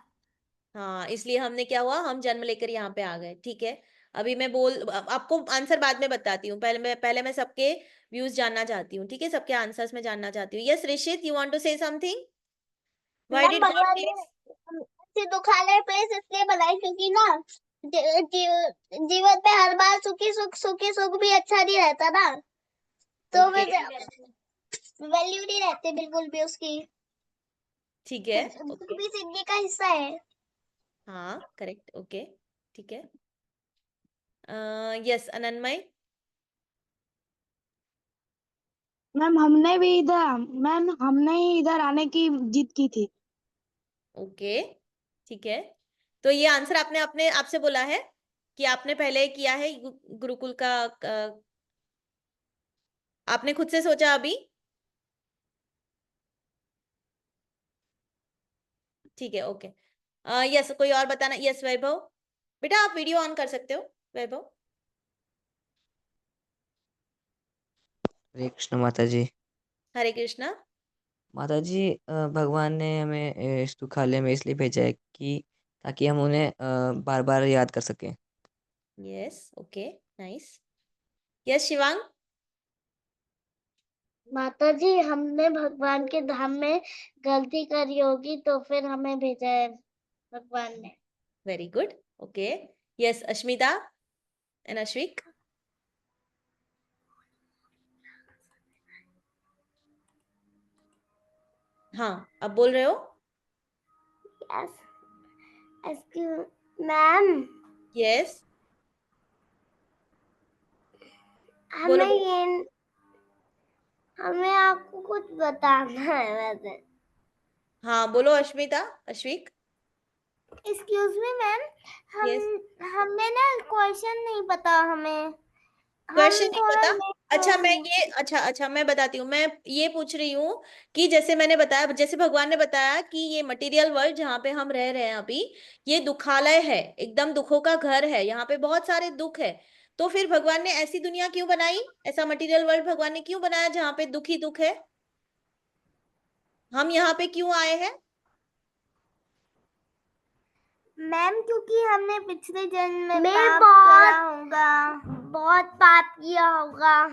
A: हाँ, इसलिए हमने क्या हुआ, हम जन्म लेकर यहाँ पे आ गए। ठीक है, अभी मैं आपको आंसर बाद में बताती हूँ, पहले मैं सबके व्यूज जानना चाहती हूँ। ठीक है, सबके आंसर्स में जानना चाहती हूँ। Yes Rishit, you want to say something? Why
B: ma'am
A: did God
B: भगवान ने
A: प्लेस?
B: ऐसे दुखालय प्लेस इसलिए बनाई क्योंकि ना जीवन पे हर बार सुखी सुख भी अच्छा नहीं रहता ना, तो
A: ओके,
B: फिर वैल्यू नहीं रहती बिल्कुल भी उसकी।
A: ठीक है,
B: दुख
A: ओके,
B: भी जिंदगी का हिस्सा है।
A: हाँ करेक्ट, ओके, ठीक है। यस अनन्मय।
C: मैम हमने ही इधर आने की जिद की थी।
A: ओके, ठीक है, तो ये आंसर आपने अपने आप से बोला है कि आपने पहले किया है गुरुकुल का आपने खुद से सोचा अभी? ठीक है, ओके। यस, कोई और बताना? यस वैभव, बेटा आप वीडियो ऑन कर सकते हो वैभव।
F: हरे कृष्ण माता जी।
A: हरे कृष्णा।
F: माता जी, भगवान ने हमें इस दुखालय में इसलिए भेजा है कि ताकि हम उन्हें बार बार याद कर सकें।
A: Yes, okay, nice. Yes Shivang.
B: माता जी हमने भगवान के धाम में गलती करी होगी तो फिर हमें भेजा है भगवान ने।
A: Very good, okay. Yes Ashmita and Ashvik. हाँ, अब बोल रहे हो?
B: एक्सक्यूज मैम,
A: यस, बोलो
B: हमें
A: बोलो।
B: ये हमें आपको कुछ बताना है वैसे।
A: हाँ बोलो Ashmita, Ashvik.
B: Excuse me ma'am,
A: yes,
B: हमें ना क्वेश्चन नहीं पता, हमें हम
A: क्वेश्चन नहीं
B: थोड़ा
A: पता?
B: लेट
A: अच्छा मैं
B: होंगे।
A: ये अच्छा मैं बताती हूँ। मैं ये पूछ रही हूँ कि जैसे मैंने बताया, जैसे भगवान ने बताया कि ये मटेरियल वर्ल्ड जहाँ पे हम रह रहे हैं अभी, ये दुखालय है, एकदम दुखों का घर है, यहाँ पे बहुत सारे दुख है। तो फिर भगवान ने ऐसी दुनिया क्यों बनाई, ऐसा मटेरियल वर्ल्ड भगवान ने क्यों बनाया जहाँ पे दुख ही दुख है? हम यहाँ पे क्यों आए हैं?
B: मैम क्योंकि हमने पिछले जन्म में पाप करा होगा, बहुत पाप किया होगा।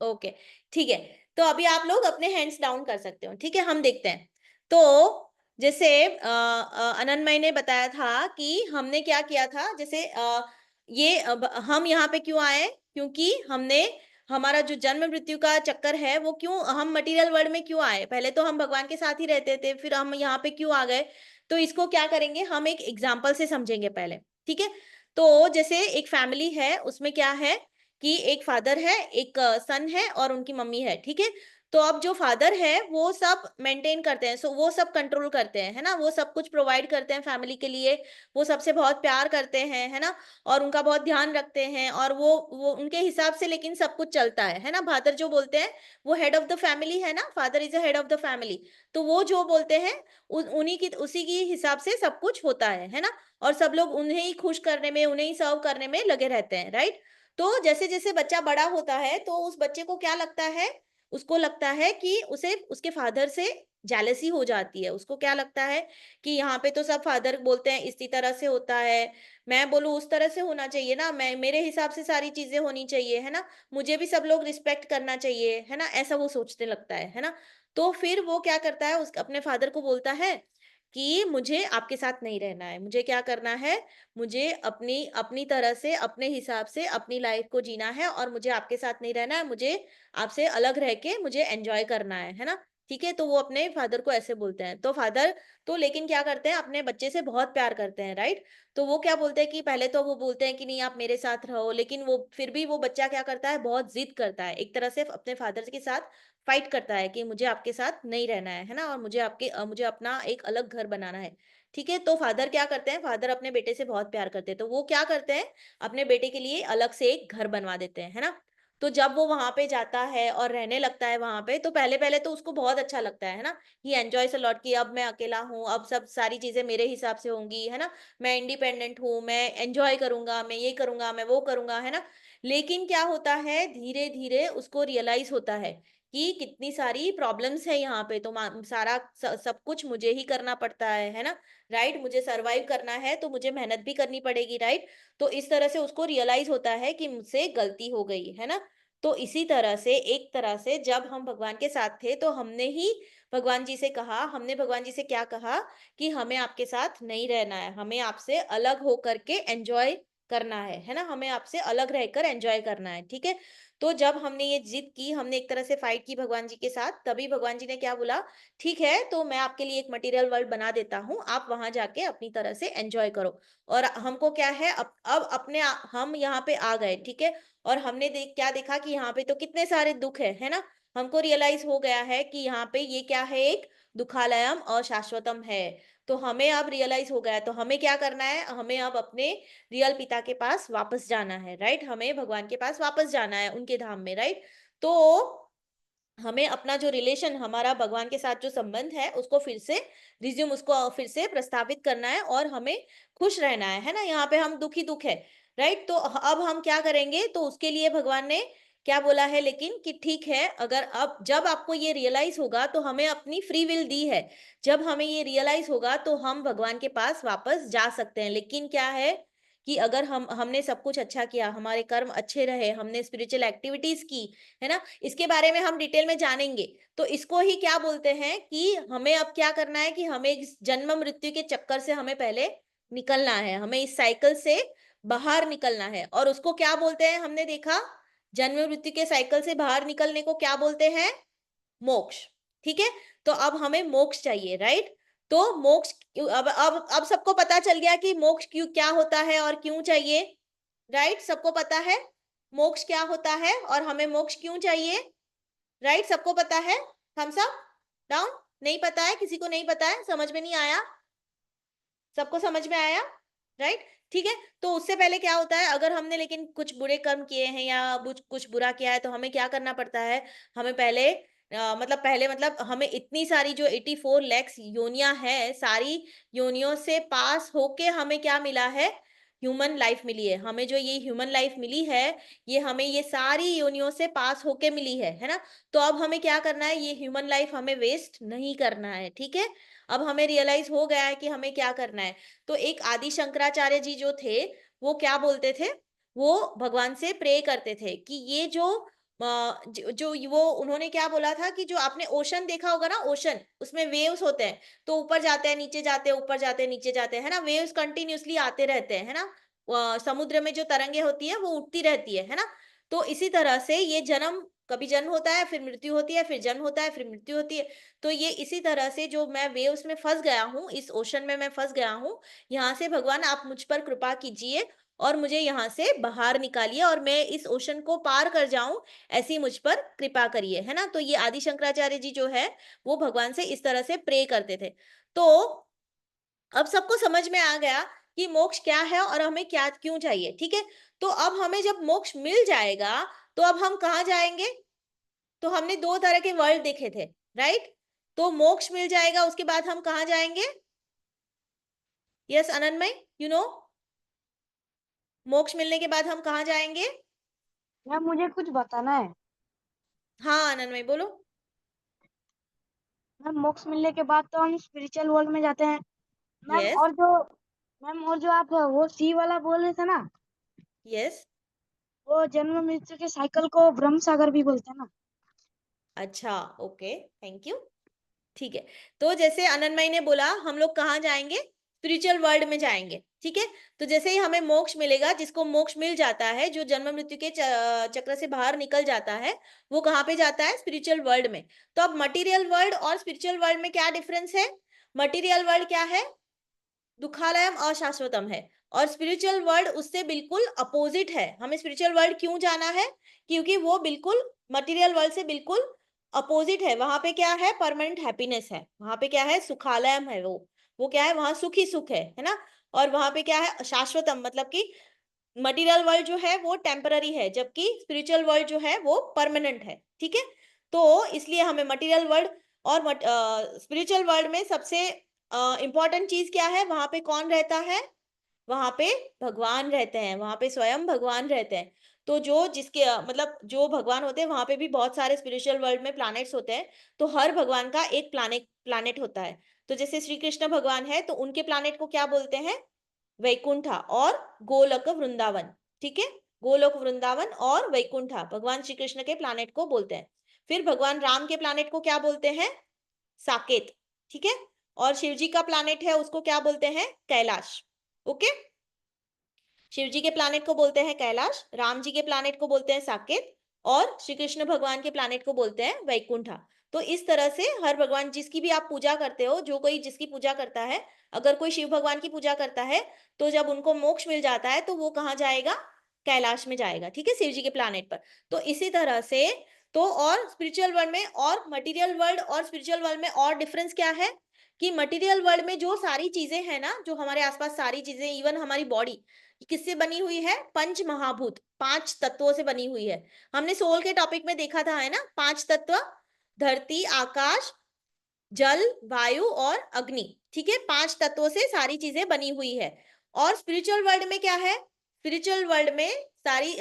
A: ओके, ठीक है, तो अभी आप लोग अपने हैंड्स डाउन कर सकते हो। ठीक है, हम देखते हैं। तो जैसे अनन्मय ने बताया था कि हमने क्या किया था, जैसे हम यहाँ पे क्यों आए, क्योंकि हमने हमारा जो जन्म मृत्यु का चक्कर है वो क्यों, हम मटेरियल वर्ल्ड में क्यों आए, पहले तो हम भगवान के साथ ही रहते थे, फिर हम यहाँ पे क्यों आ गए। तो इसको क्या करेंगे, हम एक एग्जाम्पल से समझेंगे पहले। ठीक है, तो जैसे एक फैमिली है, उसमें क्या है कि एक फादर है, एक सन है और उनकी मम्मी है। ठीक है, तो अब जो फादर है वो सब मेंटेन करते हैं, सो वो सब कंट्रोल करते हैं, है ना, वो सब कुछ प्रोवाइड करते हैं फैमिली के लिए, वो सबसे बहुत प्यार करते हैं, है ना, और उनका बहुत ध्यान रखते हैं, और वो उनके हिसाब से लेकिन सब कुछ चलता है ना। फादर जो बोलते हैं वो हेड ऑफ द फैमिली है ना, father is the head of the family. तो वो जो बोलते हैं उसी की हिसाब से सब कुछ होता है ना, और सब लोग उन्हें ही खुश करने में, उन्हें ही सर्व करने में लगे रहते हैं, राइट। तो जैसे जैसे बच्चा बड़ा होता है तो उस बच्चे को क्या लगता है, उसको लगता है कि उसे उसके फादर से जेलसी हो जाती है। उसको क्या लगता है कि यहाँ पे तो सब फादर बोलते हैं इसी तरह से होता है, मैं बोलूँ उस तरह से होना चाहिए ना, मैं मेरे हिसाब से सारी चीजें होनी चाहिए, है ना, मुझे भी सब लोग रिस्पेक्ट करना चाहिए, है ना, ऐसा वो सोचने लगता है ना। तो फिर वो क्या करता है, उस अपने फादर को बोलता है कि मुझे आपके साथ नहीं रहना है, मुझे क्या करना है, मुझे अपनी अपनी तरह से अपने हिसाब से अपनी लाइफ को जीना है, और मुझे आपके साथ नहीं रहना है, मुझे आपसे अलग रह के मुझे एंजॉय करना है ना। ठीक है, तो वो अपने फादर को ऐसे बोलते हैं। तो फादर तो लेकिन क्या करते हैं, अपने बच्चे से बहुत प्यार करते हैं, राइट। तो वो क्या बोलते हैं कि पहले तो वो बोलते हैं कि नहीं आप मेरे साथ रहो, लेकिन वो फिर भी वो बच्चा क्या करता है, बहुत जिद करता है, एक तरह से अपने फादर के साथ फाइट करता है कि मुझे आपके साथ नहीं रहना है ना, और मुझे अपना एक अलग घर बनाना है। ठीक है, तो फादर क्या करते हैं, फादर अपने बेटे से बहुत प्यार करते हैं, तो वो क्या करते हैं, अपने बेटे के लिए अलग से एक घर बनवा देते हैं, है ना। तो जब वो वहां पे जाता है और रहने लगता है वहां पे, तो पहले पहले तो उसको बहुत अच्छा लगता है ना, ही एंजॉयस अ लॉट कि अब मैं अकेला हूँ, अब सब सारी चीजें मेरे हिसाब से होंगी, है ना, मैं इंडिपेंडेंट हूँ, मैं एंजॉय करूंगा, मैं ये करूंगा, मैं वो करूंगा, है ना। लेकिन क्या होता है, धीरे धीरे उसको रियलाइज होता है कि कितनी सारी प्रॉब्लम्स है यहाँ पे, तो सारा सब कुछ मुझे ही करना पड़ता है ना, राइट, मुझे सरवाइव करना है तो मुझे मेहनत भी करनी पड़ेगी, राइट। तो इस तरह से उसको रियलाइज होता है कि मुझसे गलती हो गई है ना। तो इसी तरह से, एक तरह से जब हम भगवान के साथ थे तो हमने ही भगवान जी से कहा, हमने भगवान जी से क्या कहा कि हमें आपके साथ नहीं रहना है, हमें आपसे अलग होकर के एंजॉय करना है ना, हमें आपसे अलग रहकर एंजॉय करना है, ठीक है। तो जब हमने ये जिद की, हमने एक तरह से फाइट की भगवान जी के साथ, तभी भगवान जी ने क्या बोला, ठीक है तो मैं आपके लिए एक मटेरियल वर्ल्ड बना देता हूँ, आप वहां जाके अपनी तरह से एंजॉय करो। और हमको क्या है, अब अपने हम यहाँ पे आ गए, ठीक है। और हमने क्या देखा कि यहाँ पे तो कितने सारे दुख है ना। हमको रियलाइज हो गया है कि यहाँ पे ये क्या है, एक दुखालयम और शाश्वतम है। तो हमें अब रियलाइज हो गया है, तो हमें क्या करना है, हमें अब अपने रियल पिता के पास वापस जाना है, राइट, हमें भगवान के पास वापस जाना है, उनके धाम में, राइट। तो हमें अपना जो रिलेशन, हमारा भगवान के साथ जो संबंध है, उसको फिर से रिज्यूम, उसको फिर से प्रस्तावित करना है, और हमें खुश रहना है ना। यहाँ पे हम दुखी दुख है, राइट। तो अब हम क्या करेंगे, तो उसके लिए भगवान ने क्या बोला है, लेकिन कि ठीक है, अगर अब जब आपको ये रियलाइज होगा, तो हमें अपनी फ्री विल दी है, जब हमें ये रियलाइज होगा तो हम भगवान के पास वापस जा सकते हैं। लेकिन क्या है कि अगर हमने सब कुछ अच्छा किया, हमारे कर्म अच्छे रहे, हमने स्पिरिचुअल एक्टिविटीज की, है ना, इसके बारे में हम डिटेल में जानेंगे। तो इसको ही क्या बोलते हैं कि हमें अब क्या करना है, कि हमें इस जन्म मृत्यु के चक्कर से हमें पहले निकलना है, हमें इस साइकिल से बाहर निकलना है। और उसको क्या बोलते हैं, हमने देखा, जन्म मृत्यु के साइकिल से बाहर निकलने को क्या बोलते हैं, मोक्ष, ठीक है। तो अब हमें मोक्ष चाहिए, राइट। तो मोक्ष, अब सबको पता चल गया कि मोक्ष क्यों, क्या होता है और क्यों चाहिए, राइट, सबको पता है मोक्ष क्या होता है और हमें मोक्ष क्यों चाहिए, राइट, सबको पता है। थम्स अप, डाउन, नहीं पता है, किसी को नहीं पता है, समझ में नहीं आया, सबको समझ में आया, राइट, ठीक है। तो उससे पहले क्या होता है, अगर हमने लेकिन कुछ बुरे कर्म किए हैं या कुछ बुरा किया है, तो हमें क्या करना पड़ता है, हमें पहले मतलब हमें इतनी सारी जो 84 लाख योनियां है, सारी योनियों से पास होके हमें क्या मिला है, ह्यूमन लाइफ मिली है। हमें जो ये ह्यूमन लाइफ मिली है, ये हमें ये सारी योनियों से पास होके मिली है ना। तो अब हमें क्या करना है, ये ह्यूमन लाइफ हमें वेस्ट नहीं करना है, ठीक है। अब हमें रियलाइज हो गया है कि हमें क्या करना है। तो एक आदि शंकराचार्य जी जो थे, वो क्या बोलते थे, वो भगवान से प्रे करते थे कि ये जो वो उन्होंने क्या बोला था कि जो आपने ओशन देखा होगा ना, ओशन, उसमें वेव्स होते हैं, तो ऊपर जाते हैं, नीचे जाते हैं, ऊपर जाते हैं, नीचे जाते हैं, है ना, वेव्स कंटिन्यूअसली आते रहते हैं, है ना। समुद्र में जो तरंगे होती है वो उठती रहती है ना। तो इसी तरह से ये जन्म, कभी जन्म होता है, फिर मृत्यु होती है, फिर जन्म होता है, फिर मृत्यु होती है। तो ये इसी तरह से जो मैं वेव्स में फंस गया हूँ, इस ओशन में मैं फंस गया हूँ, यहाँ से भगवान आप मुझ पर कृपा कीजिए और मुझे यहाँ से बाहर निकालिए और मैं इस ओशन को पार कर जाऊं, ऐसी मुझ पर कृपा करिए, है ना। तो ये आदि शंकराचार्य जी जो है, वो भगवान से इस तरह से प्रे करते थे। तो अब सबको समझ में आ गया कि मोक्ष क्या है और हमें क्या क्यों चाहिए, ठीक है। तो अब हमें जब मोक्ष मिल जाएगा, तो अब हम कहाँ जाएंगे, तो हमने दो तरह के वर्ल्ड देखे थे, राइट। तो मोक्ष मिल जाएगा, उसके बाद हम कहाँ जाएंगे, यस आनंदमय, यू नो, मोक्ष मिलने के बाद हम कहाँ जाएंगे।
C: मैम मुझे कुछ बताना है।
A: हाँ आनंदमय बोलो।
C: मैम मोक्ष मिलने के बाद तो हम स्पिरिचुअल वर्ल्ड में जाते हैं मैम।
A: यस
C: और जो आप वो सी वाला बोल रहे थे ना,
A: यस,
C: वो जन्म मृत्यु के साइकिल को ब्रह्म सागर भी बोलते हैं ना।
A: अच्छा, ओके, थैंक यू, ठीक है। तो जैसे आनंदमय ने बोला, हम लोग कहाँ जाएंगे, स्पिरिचुअल वर्ल्ड में जाएंगे, ठीक है। तो जैसे ही हमें मोक्ष मिलेगा, जिसको मोक्ष मिल जाता है, जो जन्म मृत्यु के चक्र से बाहर निकल जाता है, वो कहाँ पे जाता है, स्पिरिचुअल वर्ल्ड में। तो अब मटेरियल वर्ल्ड और स्पिरिचुअल वर्ल्ड में क्या डिफरेंस है, मटेरियल वर्ल्ड क्या है, दुखालयम और शाश्वतम है, और स्पिरिचुअल वर्ल्ड उससे बिल्कुल अपोजिट है। हमें स्पिरिचुअल वर्ल्ड क्यों जाना है, क्योंकि वो बिल्कुल मटेरियल वर्ल्ड से बिल्कुल अपोजिट है। वहां पे क्या है, परमानेंट हैप्पीनेस है, वहां पे क्या है, सुखालयम है, वो क्या है, वहां सुख ही सुख है ना। और वहां पे क्या है, शाश्वतम, मतलब कि मटेरियल वर्ल्ड जो है वो टेम्पररी है, जबकि स्पिरिचुअल वर्ल्ड जो है वो परमानेंट है, ठीक है। तो इसलिए हमें मटेरियल वर्ल्ड और स्पिरिचुअल वर्ल्ड में सबसे इंपॉर्टेंट चीज क्या है, वहां पे कौन रहता है, वहां पे भगवान रहते हैं, वहां पे स्वयं भगवान रहते हैं। तो जो जिसके मतलब जो भगवान होते हैं वहां पे भी बहुत सारे स्पिरिचुअल वर्ल्ड में प्लैनेट्स होते हैं, तो हर भगवान का एक प्लैनेट होता है। तो जैसे श्री कृष्ण भगवान है तो उनके प्लैनेट को क्या बोलते हैं, वैकुंठा और गोलोक वृंदावन, ठीक है। गोलोक वृंदावन और वैकुंठा भगवान श्री कृष्ण के प्लैनेट को बोलते हैं। फिर भगवान राम के प्लैनेट को क्या बोलते हैं, साकेत, ठीक है। और शिव जी का प्लैनेट है उसको क्या बोलते हैं, कैलाश, ओके। शिव जी के प्लैनेट को बोलते हैं कैलाश, राम जी के प्लैनेट को बोलते हैं साकेत, और श्री कृष्ण भगवान के प्लैनेट को बोलते हैं वैकुंठा। तो इस तरह से हर भगवान जिसकी भी आप पूजा करते हो, जो कोई जिसकी पूजा करता है, अगर कोई शिव भगवान की पूजा करता है तो जब उनको मोक्ष मिल जाता है तो वो कहाँ जाएगा, कैलाश में जाएगा, ठीक है, शिव जी के प्लैनेट पर। तो इसी तरह से तो और स्पिरिचुअल वर्ल्ड में और मटेरियल वर्ल्ड और स्पिरिचुअल वर्ल्ड में और डिफरेंस क्या है कि मटेरियल वर्ल्ड में जो सारी चीजें हैं ना, जो हमारे आसपास सारी चीजें, इवन हमारी बॉडी किससे बनी हुई है, पंच महाभूत, 5 तत्वों से बनी हुई है। हमने सोल के टॉपिक में देखा था, है ना, 5 तत्व, धरती, आकाश, जल, वायु और अग्नि, ठीक है, 5 तत्वों से सारी चीजें बनी हुई है। और स्पिरिचुअल वर्ल्ड में क्या है, स्पिरिचुअल वर्ल्ड में सारी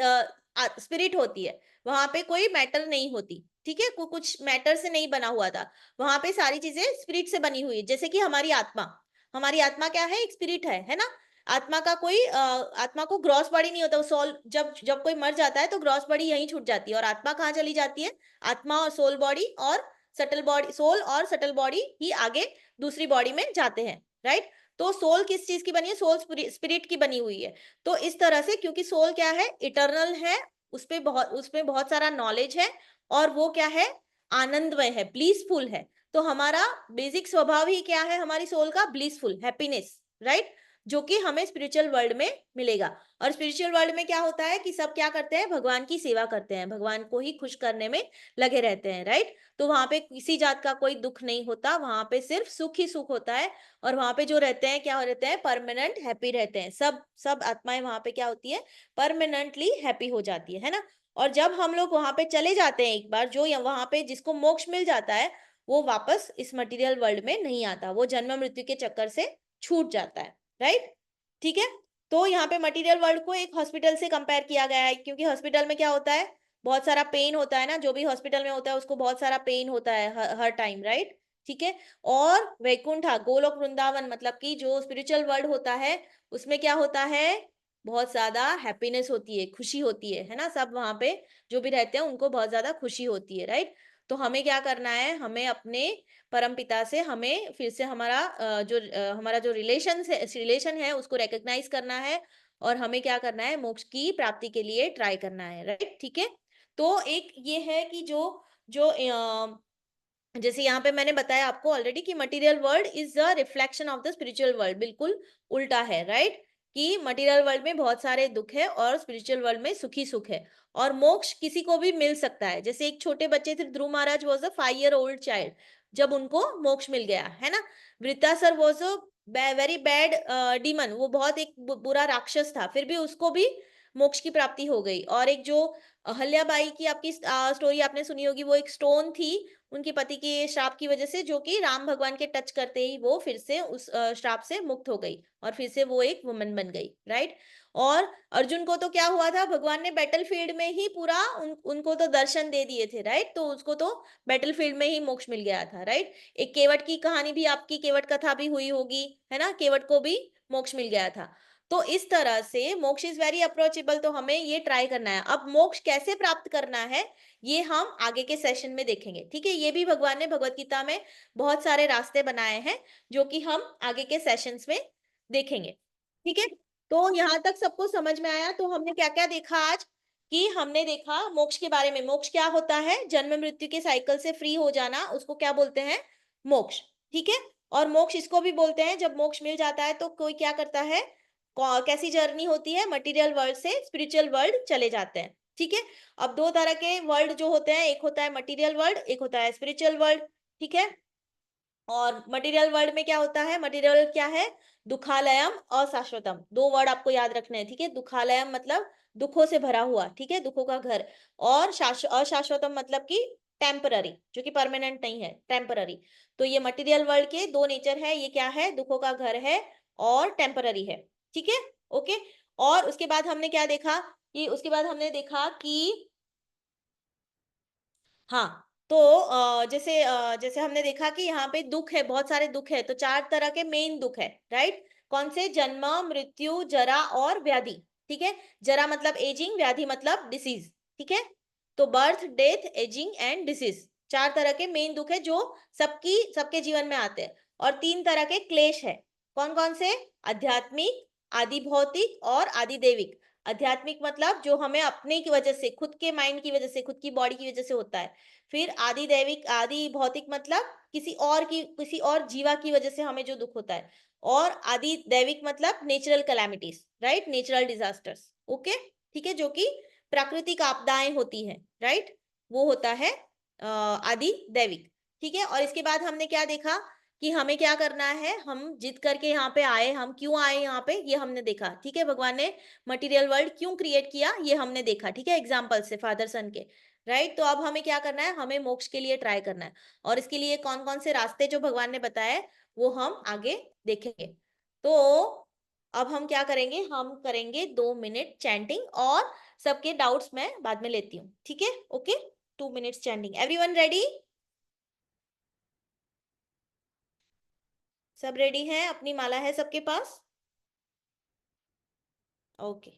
A: स्पिरिट होती है, वहां पे कोई मैटर नहीं होती, ठीक है, कुछ मैटर से नहीं बना हुआ था, वहां पे सारी चीजें स्पिरिट से बनी हुई है। जैसे कि हमारी आत्मा क्या है, एक स्पिरिट है ना। आत्मा का कोई आत्मा को ग्रॉस बॉडी नहीं होता, सोल, जब जब कोई मर जाता है तो ग्रॉस बॉडी यहीं छूट जाती है, और आत्मा कहाँ चली जाती है, आत्मा और सोल बॉडी और सटल बॉडी, सोल और सटल बॉडी ही आगे दूसरी बॉडी में जाते हैं, राइट। तो सोल किस चीज की बनी है, सोल स्पिरिट की बनी हुई है। तो इस तरह से, क्योंकि सोल क्या है, इटर्नल है, उसमें बहुत सारा नॉलेज है, और वो क्या है, आनंदमय है, ब्लिसफुल है। तो हमारा बेसिक स्वभाव ही क्या है, हमारी सोल का ब्लिसफुल हैप्पीनेस, राइट, जो कि हमें स्पिरिचुअल वर्ल्ड में मिलेगा। और स्पिरिचुअल वर्ल्ड में क्या होता है कि सब क्या करते हैं, भगवान की सेवा करते हैं, भगवान को ही खुश करने में लगे रहते हैं, राइट। तो वहां पे किसी जात का कोई दुख नहीं होता, वहां पे सिर्फ सुख ही सुख होता है। और वहां पे जो रहते हैं क्या रहते हैं, परमानेंट हैप्पी रहते हैं, सब आत्माएं वहां पे क्या होती है, परमानेंटली हैप्पी हो जाती है ना। और जब हम लोग वहां पे चले जाते हैं एक बार, जो वहां पे जिसको मोक्ष मिल जाता है, वो वापस इस मटेरियल वर्ल्ड में नहीं आता, वो जन्म मृत्यु के चक्कर से छूट जाता है, राइट, ठीक है। तो यहाँ पे मटेरियल वर्ल्ड को एक हॉस्पिटल से कंपेयर किया गया है, क्योंकि हॉस्पिटल में क्या होता है, बहुत सारा पेन होता है ना, जो भी हॉस्पिटल में होता है उसको बहुत सारा पेन होता है हर टाइम, राइट, ठीक है। और वैकुंठा, गोलोक वृंदावन, मतलब कि जो स्पिरिचुअल वर्ल्ड होता है उसमें क्या होता है, बहुत ज्यादा हैप्पीनेस होती है, खुशी होती है ना, सब वहां पे जो भी रहते हैं उनको बहुत ज्यादा खुशी होती है, राइट। तो हमें क्या करना है, हमें अपने परम पिता से हमें फिर से हमारा जो रिलेशन है उसको रिकॉग्नाइज करना है, और हमें क्या करना है, मोक्ष की प्राप्ति के लिए ट्राई करना है, राइट, ठीक है। तो एक ये है कि जो जो जैसे यहाँ पे मैंने बताया आपको ऑलरेडी कि material world is the reflection of the spiritual world, बिल्कुल उल्टा है, राइट, कि मटेरियल वर्ल्ड में बहुत सारे दुख है और स्पिरिचुअल वर्ल्ड में सुखी सुख है। और मोक्ष किसी को भी मिल सकता है, जैसे एक छोटे बच्चे थे, ध्रुव महाराज वॉज अ 5-year-old चाइल्ड, जब उनको मोक्ष मिल गया, है ना। Vritrasura was a very bad demon, वो बहुत एक बुरा राक्षस था, फिर भी उसको भी मोक्ष की प्राप्ति हो गई। और एक जो अहल्याबाई की आपकी स्टोरी आपने सुनी होगी, वो एक स्टोन थी उनके पति के श्राप की वजह से, जो कि राम भगवान के टच करते ही वो फिर से उस श्राप से मुक्त हो गई, और फिर से वो एक वुमन बन गई, राइट। और अर्जुन को तो क्या हुआ था, भगवान ने बैटलफील्ड में ही पूरा उनको तो दर्शन दे दिए थे, राइट, तो उसको तो बैटलफील्ड में ही मोक्ष मिल गया था, राइट। एक केवट की कहानी भी, आपकी केवट कथा भी हुई होगी, है ना, केवट को भी मोक्ष मिल गया था। तो इस तरह से मोक्ष इज वेरी अप्रोचेबल, तो हमें ये ट्राई करना है। अब मोक्ष कैसे प्राप्त करना है ये हम आगे के सेशन में देखेंगे, ठीक है। ये भी भगवान ने भगवत गीता में बहुत सारे रास्ते बनाए हैं, जो कि हम आगे के सेशंस में देखेंगे, ठीक है। तो यहाँ तक सबको समझ में आया। तो हमने क्या क्या देखा आज, कि हमने देखा मोक्ष के बारे में, मोक्ष क्या होता है, जन्म मृत्यु के साइकिल से फ्री हो जाना, उसको क्या बोलते हैं, मोक्ष, ठीक है। और मोक्ष इसको भी बोलते हैं, जब मोक्ष मिल जाता है तो कोई क्या करता है, कैसी जर्नी होती है, मटेरियल वर्ल्ड से स्पिरिचुअल वर्ल्ड चले जाते हैं, ठीक है। अब 2 तरह के वर्ल्ड जो होते हैं, एक होता है मटेरियल वर्ल्ड, एक होता है स्पिरिचुअल वर्ल्ड, ठीक है। और मटेरियल वर्ल्ड में क्या होता है? मटेरियल क्या है? दुखालयम, अशाश्वतम, दो वर्ड आपको याद रखने हैं, ठीक है? दुखालयम मतलब दुखों से भरा हुआ, ठीक है, दुखों का घर, और अशाश्वतम मतलब कि टेम्पररी, जो कि परमानेंट नहीं है, टेम्पररी। तो ये मटेरियल वर्ल्ड के दो नेचर है, ये क्या है? दुखों का घर है और टेम्पररी है, ठीक है, ओके। और उसके बाद हमने क्या देखा कि उसके बाद हमने देखा कि हाँ, तो जैसे हमने देखा कि यहाँ पे दुख है, बहुत सारे दुख है, तो चार तरह के मेन दुख है, राइट? कौन से? जन्म, मृत्यु, जरा और व्याधि, ठीक है। जरा मतलब एजिंग, व्याधि मतलब डिसीज, ठीक है। तो birth, death, ageing and disease, चार तरह के मेन दुख है जो सबके जीवन में आते हैं। और तीन तरह के क्लेश है, कौन कौन से? आध्यात्मिक, आदि भौतिक और आदि दैविक। आध्यात्मिक मतलब जो हमें अपने की वजह से, खुद के माइंड की वजह से, खुद की बॉडी की वजह से होता है। फिर आदि दैविक, आदि भौतिक मतलब किसी और जीवा की वजह से हमें जो दुख होता है। और आदि दैविक मतलब natural calamities, right, natural disasters, okay, ठीक है, जो कि प्राकृतिक आपदाएं होती हैं, राइट, वो होता है आदि दैविक, ठीक है। और इसके बाद हमने क्या देखा कि हमें क्या करना है, हम जिद करके यहाँ पे आए, हम क्यों आए यहाँ पे, ये हमने देखा, ठीक है। भगवान ने मटेरियल वर्ल्ड क्यों क्रिएट किया, ये हमने देखा, ठीक है, एग्जाम्पल से, फादर सन के, राइट। तो अब हमें क्या करना है, हमें मोक्ष के लिए ट्राई करना है, और इसके लिए कौन कौन से रास्ते जो भगवान ने बताए वो हम आगे देखेंगे। तो अब हम क्या करेंगे, हम करेंगे 2 मिनट चैंटिंग, और सबके डाउट्स मैं बाद में लेती हूँ, ठीक है, okay. 2 minutes chanting, everyone ready? सब रेडी हैं? अपनी माला है सबके पास? ओके।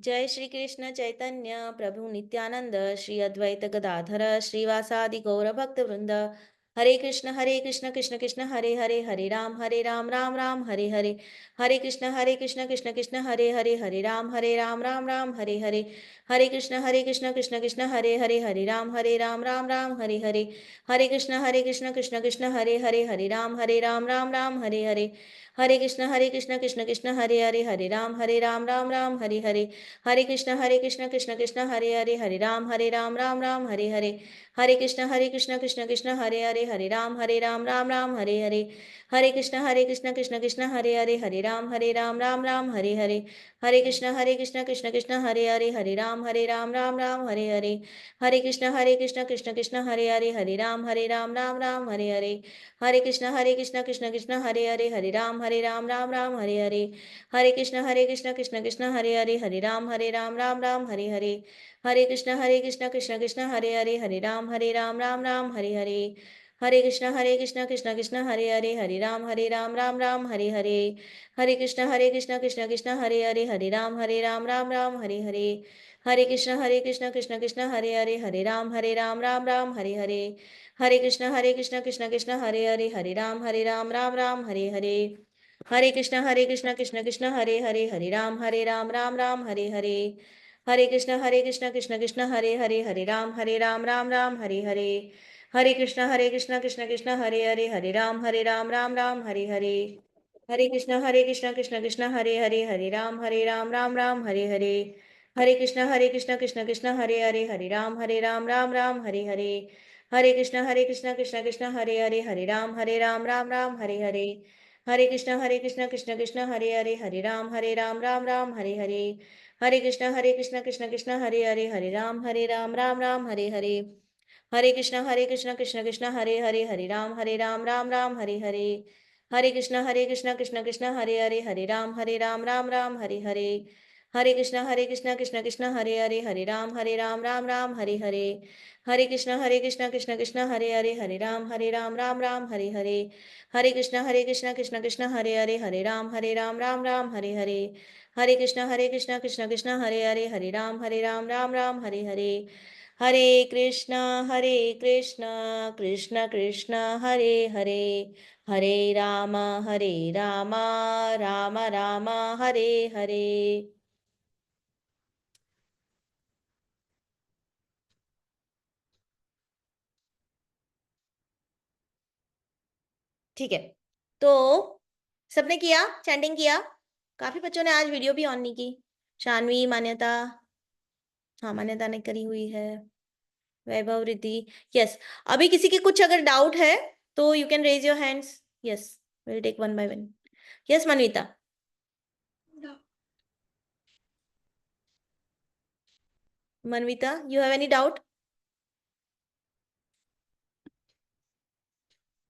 A: जय श्री कृष्ण चैतन्य प्रभु नित्यानंद, श्री अद्वैत गदाधर श्रीवासादि गौर भक्त वृंद, हरे कृष्ण कृष्ण कृष्ण हरे हरे, हरे राम राम राम हरे हरे, हरे कृष्ण कृष्ण कृष्ण हरे हरे, हरे राम राम राम हरे हरे, हरे कृष्ण कृष्ण कृष्ण हरे हरे, हरे राम राम राम हरे हरे, हरे कृष्ण कृष्ण कृष्ण हरे हरे, हरे राम राम राम हरे हरे, हरे कृष्ण कृष्ण कृष्ण हरे हरे, हरे राम राम राम हरे हरे, हरे कृष्ण कृष्ण कृष्ण हरे हरे, हरे राम राम राम हरे हरे, हरे कृष्ण कृष्ण कृष्ण हरे हरे, हरे राम राम राम हरे हरे, हरे कृष्ण कृष्ण कृष्ण हरे हरे, हरे राम राम राम हरे हरे, हरे कृष्ण कृष्ण कृष्ण हरे हरे, हरे राम राम राम हरे हरे, हरे कृष्ण कृष्ण कृष्ण हरे हरे, हरे राम राम राम हरे हरे, हरे कृष्ण कृष्ण कृष्ण हरे हरे, हरे राम राम राम हरे हरे, हरे कृष्ण कृष्ण कृष्ण हरे हरे, हरे राम राम राम हरे हरे, हरे कृष्ण कृष्ण कृष्ण हरे हरे, हरे राम राम राम हरे हरे, हरे कृष्ण कृष्ण कृष्ण हरे हरे, हरे राम राम राम हरे हरे, हरे कृष्ण कृष्ण कृष्ण हरे हरे, हरे राम राम राम हरे हरे, हरे कृष्ण कृष्ण कृष्ण हरे हरे, हरे राम राम राम हरे हरे, हरे कृष्ण कृष्ण कृष्ण हरे हरे, हरे राम राम राम हरे हरे, हरे कृष्ण कृष्ण कृष्ण हरे हरे, हरे राम राम हरे हरे, हरे कृष्ण कृष्ण कृष्ण हरे हरे, हरे राम राम राम हरे हरे, हरे कृष्ण कृष्ण कृष्ण हरे हरे, हरे राम राम राम हरे हरे, हरे कृष्ण कृष्ण कृष्ण हरे हरे, हरे राम राम राम हरे हरे, हरे कृष्ण कृष्ण कृष्ण हरे हरे, हरे राम राम राम हरे हरे, हरे कृष्ण कृष्ण कृष्ण हरे हरे, हरे राम राम हरे हरे, हरे कृष्ण कृष्ण कृष्ण हरे हरे, हरे राम राम राम हरे हरे, हरे कृष्ण कृष्ण कृष्ण हरे हरे, हरे राम राम राम हरे हरे, हरे कृष्ण कृष्ण कृष्ण हरे हरे, हरे राम राम राम हरे हरे, हरे कृष्ण कृष्ण कृष्ण हरे हरे, हरे राम राम राम हरे हरे, हरे कृष्ण कृष्ण कृष्ण हरे हरे, हरे राम राम राम हरे हरे, हरे कृष्ण कृष्ण कृष्ण हरे हरे, हरे राम राम राम हरे हरे, हरे कृष्ण कृष्ण कृष्ण हरे हरे, हरे राम राम राम हरे हरे, हरे कृष्ण कृष्ण कृष्ण हरे हरे, हरे राम राम राम हरे हरे, हरे कृष्ण कृष्ण कृष्ण हरे हरे, हरे राम राम राम हरे हरे। ठीक है, तो सबने किया, चैंटिंग किया? काफी बच्चों ने आज वीडियो भी ऑन नहीं की। शानवी, मान्यता, हाँ मान्यता ने करी हुई है, वैभव, रिद्धि, यस। अभी किसी के कुछ अगर डाउट है तो you can raise your hands. Yes, will take one by one. Yes Manvita. Manvita, you have any doubt?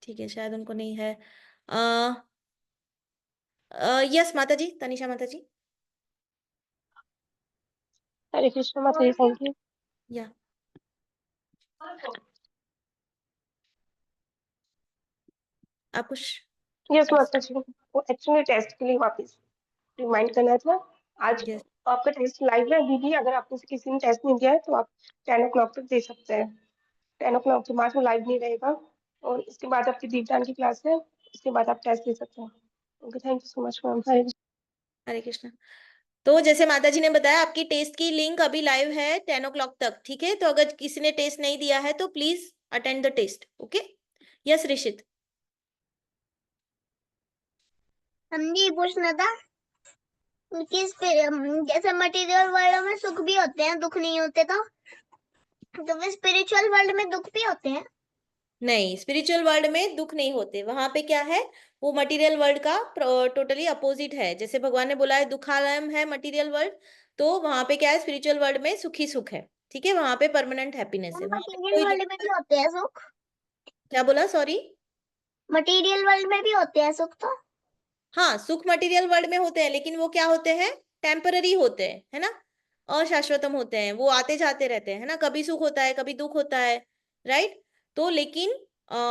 A: ठीक है, शायद उनको नहीं है। यस माता जी, तनिषा माता जी।
G: हरे कृष्ण माता जी, थैंक यू।
A: या आप कुछ?
G: यस माता जी, वो एक्चुअली टेस्ट के लिए वापस रिमाइंड करना था। आज
A: यस,
G: आपका टेस्ट लाइव है दीदी, अगर आपको किसी ने टेस्ट नहीं दिया है तो आप 10 o'clock तक दे सकते हैं। 10 o'clock के बाद वो लाइव नहीं रहेगा, और इसके बाद आपकी दीपदान की क्लास है, इसके बाद आप टेस्ट दे सकते हैं। Okay, thank you so much ma'am.
A: Hare Krishna. तो जैसे माता जी ने बताया, आपकी टेस्ट की लिंक अभी लाइव है 10 o'clock तक, ठीक है? तो अगर किसी ने टेस्ट नहीं दिया है तो please attend the test. Okay, yes Rishit.
B: हम ये पूछना था कि जैसे मटेरियल वर्ल्ड में सुख भी होते हैं, दुख नहीं होते, तो फिर स्पिरिचुअल वर्ल्ड में दुख भी होते हैं?
A: नहीं, स्पिरिचुअल वर्ल्ड में दुख नहीं होते। वहां पे क्या है, वो मटेरियल वर्ल्ड का टोटली अपोजिट है। जैसे भगवान ने बोला है दुखालयम है मटेरियल वर्ल्ड, तो वहां पे क्या है, स्पिरिचुअल वर्ल्ड में सुखी सुख है। ठीक है, वहां पे परमानेंट हैप्पीनेस है, वहां पे
B: मटेरियल
A: कोई
B: वर्ल्ड में भी होते हैं सुख?
A: क्या बोला, सॉरी?
B: मटेरियल वर्ल्ड में भी होते हैं सुख तो?
A: हाँ, सुख मटेरियल वर्ल्ड में होते हैं, लेकिन वो क्या होते हैं, टेम्पररी होते हैं, है ना, अशाश्वतम होते हैं, वो आते जाते रहते हैं, है ना, कभी सुख होता है कभी दुख होता है, राइट? तो लेकिन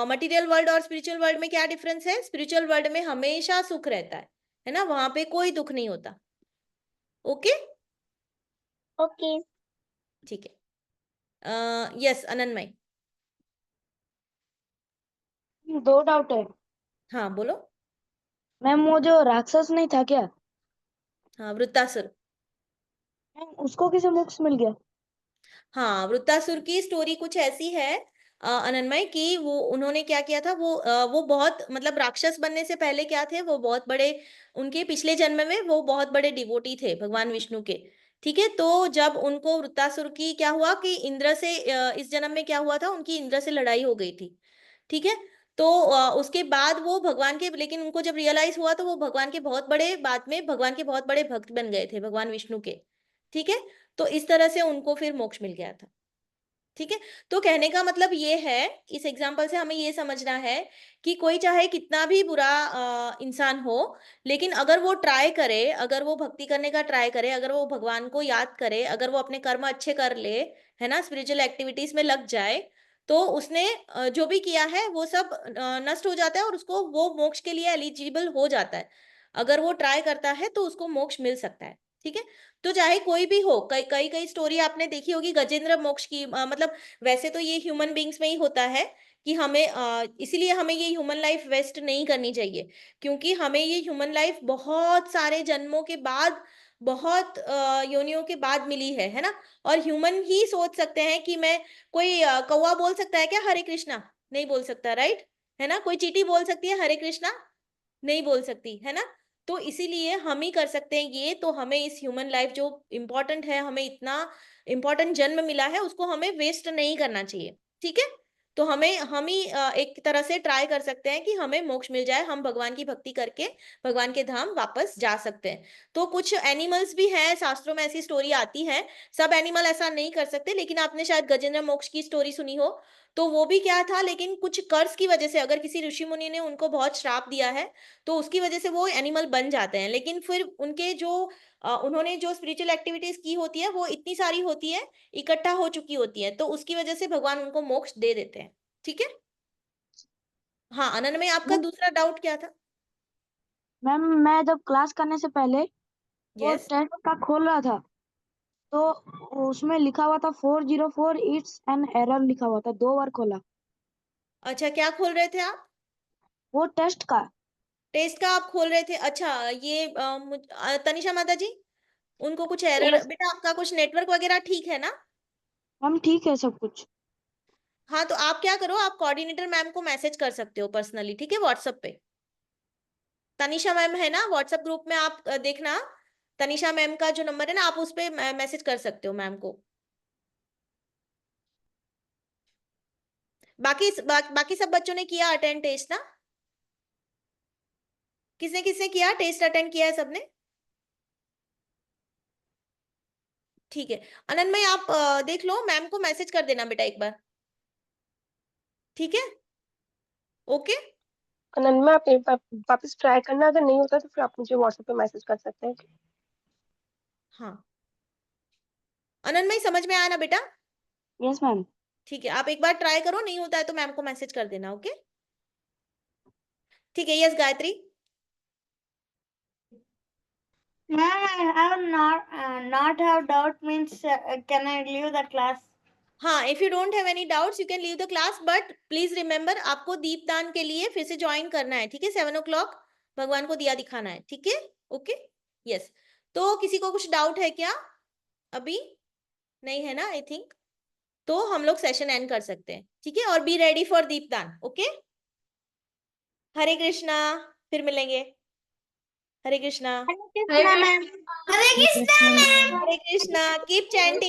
A: मटेरियल वर्ल्ड और स्पिरिचुअल वर्ल्ड में क्या डिफरेंस है, स्पिरिचुअल वर्ल्ड में हमेशा सुख रहता है ना, वहां पे कोई दुख नहीं होता। Okay,
B: okay.
A: ठीक है। यस अनन्मय।
C: दो डाउट है
A: हाँ बोलो।
C: मैम। वो जो राक्षस नहीं था क्या,
A: हाँ, वृत्तासुर।
C: मैम उसको किसे मोक्ष मिल गया?
A: हाँ, वृत्तासुर की स्टोरी कुछ ऐसी है अनन्मय, कि वो उन्होंने क्या किया था, वो बहुत मतलब राक्षस बनने से पहले क्या थे, वो बहुत बड़े, उनके पिछले जन्म में वो बहुत बड़े डिवोटी थे भगवान विष्णु के। ठीक है, तो जब उनको वृत्तासुर की क्या हुआ कि इंद्र से इस जन्म में क्या हुआ था, उनकी इंद्र से लड़ाई हो गई थी। ठीक है, तो उसके बाद वो भगवान के, लेकिन उनको जब रियलाइज हुआ तो वो भगवान के बहुत बड़े, बाद में भगवान के बहुत बड़े भक्त बन गए थे भगवान विष्णु के। ठीक है, तो इस तरह से उनको फिर मोक्ष मिल गया था। ठीक है, तो कहने का मतलब ये है, इस एग्जाम्पल से हमें ये समझना है कि कोई चाहे कितना भी बुरा इंसान हो, लेकिन अगर वो ट्राई करे, अगर वो भक्ति करने का ट्राई करे, अगर वो भगवान को याद करे, अगर वो अपने कर्म अच्छे कर ले, है ना, स्पिरिचुअल एक्टिविटीज में लग जाए, तो उसने जो भी किया है वो सब नष्ट हो जाता है, और उसको वो मोक्ष के लिए एलिजिबल हो जाता है। अगर वो ट्राई करता है तो उसको मोक्ष मिल सकता है। ठीक है, तो चाहे कोई भी हो, कई कई कई स्टोरी आपने देखी होगी गजेंद्र मोक्ष की, मतलब वैसे तो ये ह्यूमन बींग्स में ही होता है कि हमें इसीलिए हमें ये ह्यूमन लाइफ वेस्ट नहीं करनी चाहिए, क्योंकि हमें ये ह्यूमन लाइफ बहुत सारे जन्मों के बाद, बहुत योनियों के बाद मिली है ना। और ह्यूमन ही सोच सकते हैं कि मैं, कोई कौवा बोल सकता है क्या हरे कृष्णा? नहीं बोल सकता, राइट? है ना, कोई चींटी बोल सकती है हरे कृष्णा? नहीं बोल सकती, है ना। तो इसीलिए हम ही कर सकते हैं ये, तो हमें इस ह्यूमन लाइफ जो इम्पोर्टेंट है, हमें इतना इम्पोर्टेंट जन्म मिला है, उसको हमें वेस्ट नहीं करना चाहिए। ठीक है, तो हम ही एक तरह से ट्राई कर सकते हैं कि हमें मोक्ष मिल जाए, हम भगवान की भक्ति करके भगवान के धाम वापस जा सकते हैं। तो कुछ एनिमल्स भी हैं, शास्त्रों में ऐसी स्टोरी आती है, सब एनिमल ऐसा नहीं कर सकते, लेकिन आपने शायद गजेंद्र मोक्ष की स्टोरी सुनी हो, तो वो भी क्या था, लेकिन कुछ कर्ज की वजह से, अगर किसी ऋषि मुनि ने उनको बहुत श्राप दिया है, तो उसकी वजह से वो एनिमल बन जाते हैं, लेकिन फिर उनके जो उन्होंने जो स्पिरिचुअल एक्टिविटीज की होती है वो इतनी सारी होती है, इकट्ठा हो चुकी होती है, तो उसकी वजह से भगवान उनको मोक्ष दे देते हैं। ठीक है। हाँ आनंद में आपका दूसरा डाउट क्या था?
C: मैम मैं जब क्लास करने से पहले वो
A: यस।
C: टेस्ट का खोल रहा था, तो उसमें लिखा हुआ था 404 इट्स एन एरर लिखा हुआ था, 2 बार खोला।
A: अच्छा, क्या खोल रहे थे आप?
C: वो टेस्ट का।
A: टेस्ट का आप खोल रहे थे, अच्छा। ये तनिषा माता जी, उनको कुछ एरर,
G: यस
A: बेटा आपका कुछ नेटवर्क वगैरह ठीक है ना?
C: मैम ठीक है सब कुछ।
A: हाँ, तो आप क्या करो, आप कोऑर्डिनेटर मैम को मैसेज कर सकते हो पर्सनली, ठीक है, व्हाट्सएप पे। तनिषा मैम है ना व्हाट्सएप ग्रुप में, आप देखना, तनिषा मैम का जो नंबर है ना, आप उस पे मैसेज कर सकते हो मैम को। बाकी सब बच्चों ने किया अटेंड टेस्ट ना? किसने किसने किया टेस्ट, अटेंड किया है सबने? ठीक है, अनन्मय आप देख लो, मैम को मैसेज कर देना बेटा एक बार, ठीक है? ओके।
G: अनन्या आप एक बार वापस ट्राई करना, अगर नहीं होता तो फिर आप मुझे व्हाट्सएप पे मैसेज कर सकते हैं।
A: हाँ अनन्मय समझ में आया ना बेटा?
C: Yes ma'am.
A: ठीक है, आप एक बार ट्राई करो, नहीं होता है तो मैम को मैसेज कर देना। ओके ठीक है। Yes Gayatri.
H: Ma'am, I have not have doubt means can I leave the class?
A: हाँ, if you don't have any doubts you can leave the class, but please remember आपको दीपदान के लिए फिर से ज्वाइन करना है, ठीक है? 7 o'clock भगवान को दिया दिखाना है, ठीक है? Okay yes. तो किसी को कुछ डाउट है क्या? अभी नहीं है ना आई थिंक, तो हम लोग सेशन एंड कर सकते हैं, ठीक है? और बी रेडी फॉर दीपदान। ओके हरे कृष्णा, फिर मिलेंगे। हरे कृष्णा।
H: Hare Krishna, ma'am.
A: हरे कृष्णा, कीप चैंटिंग।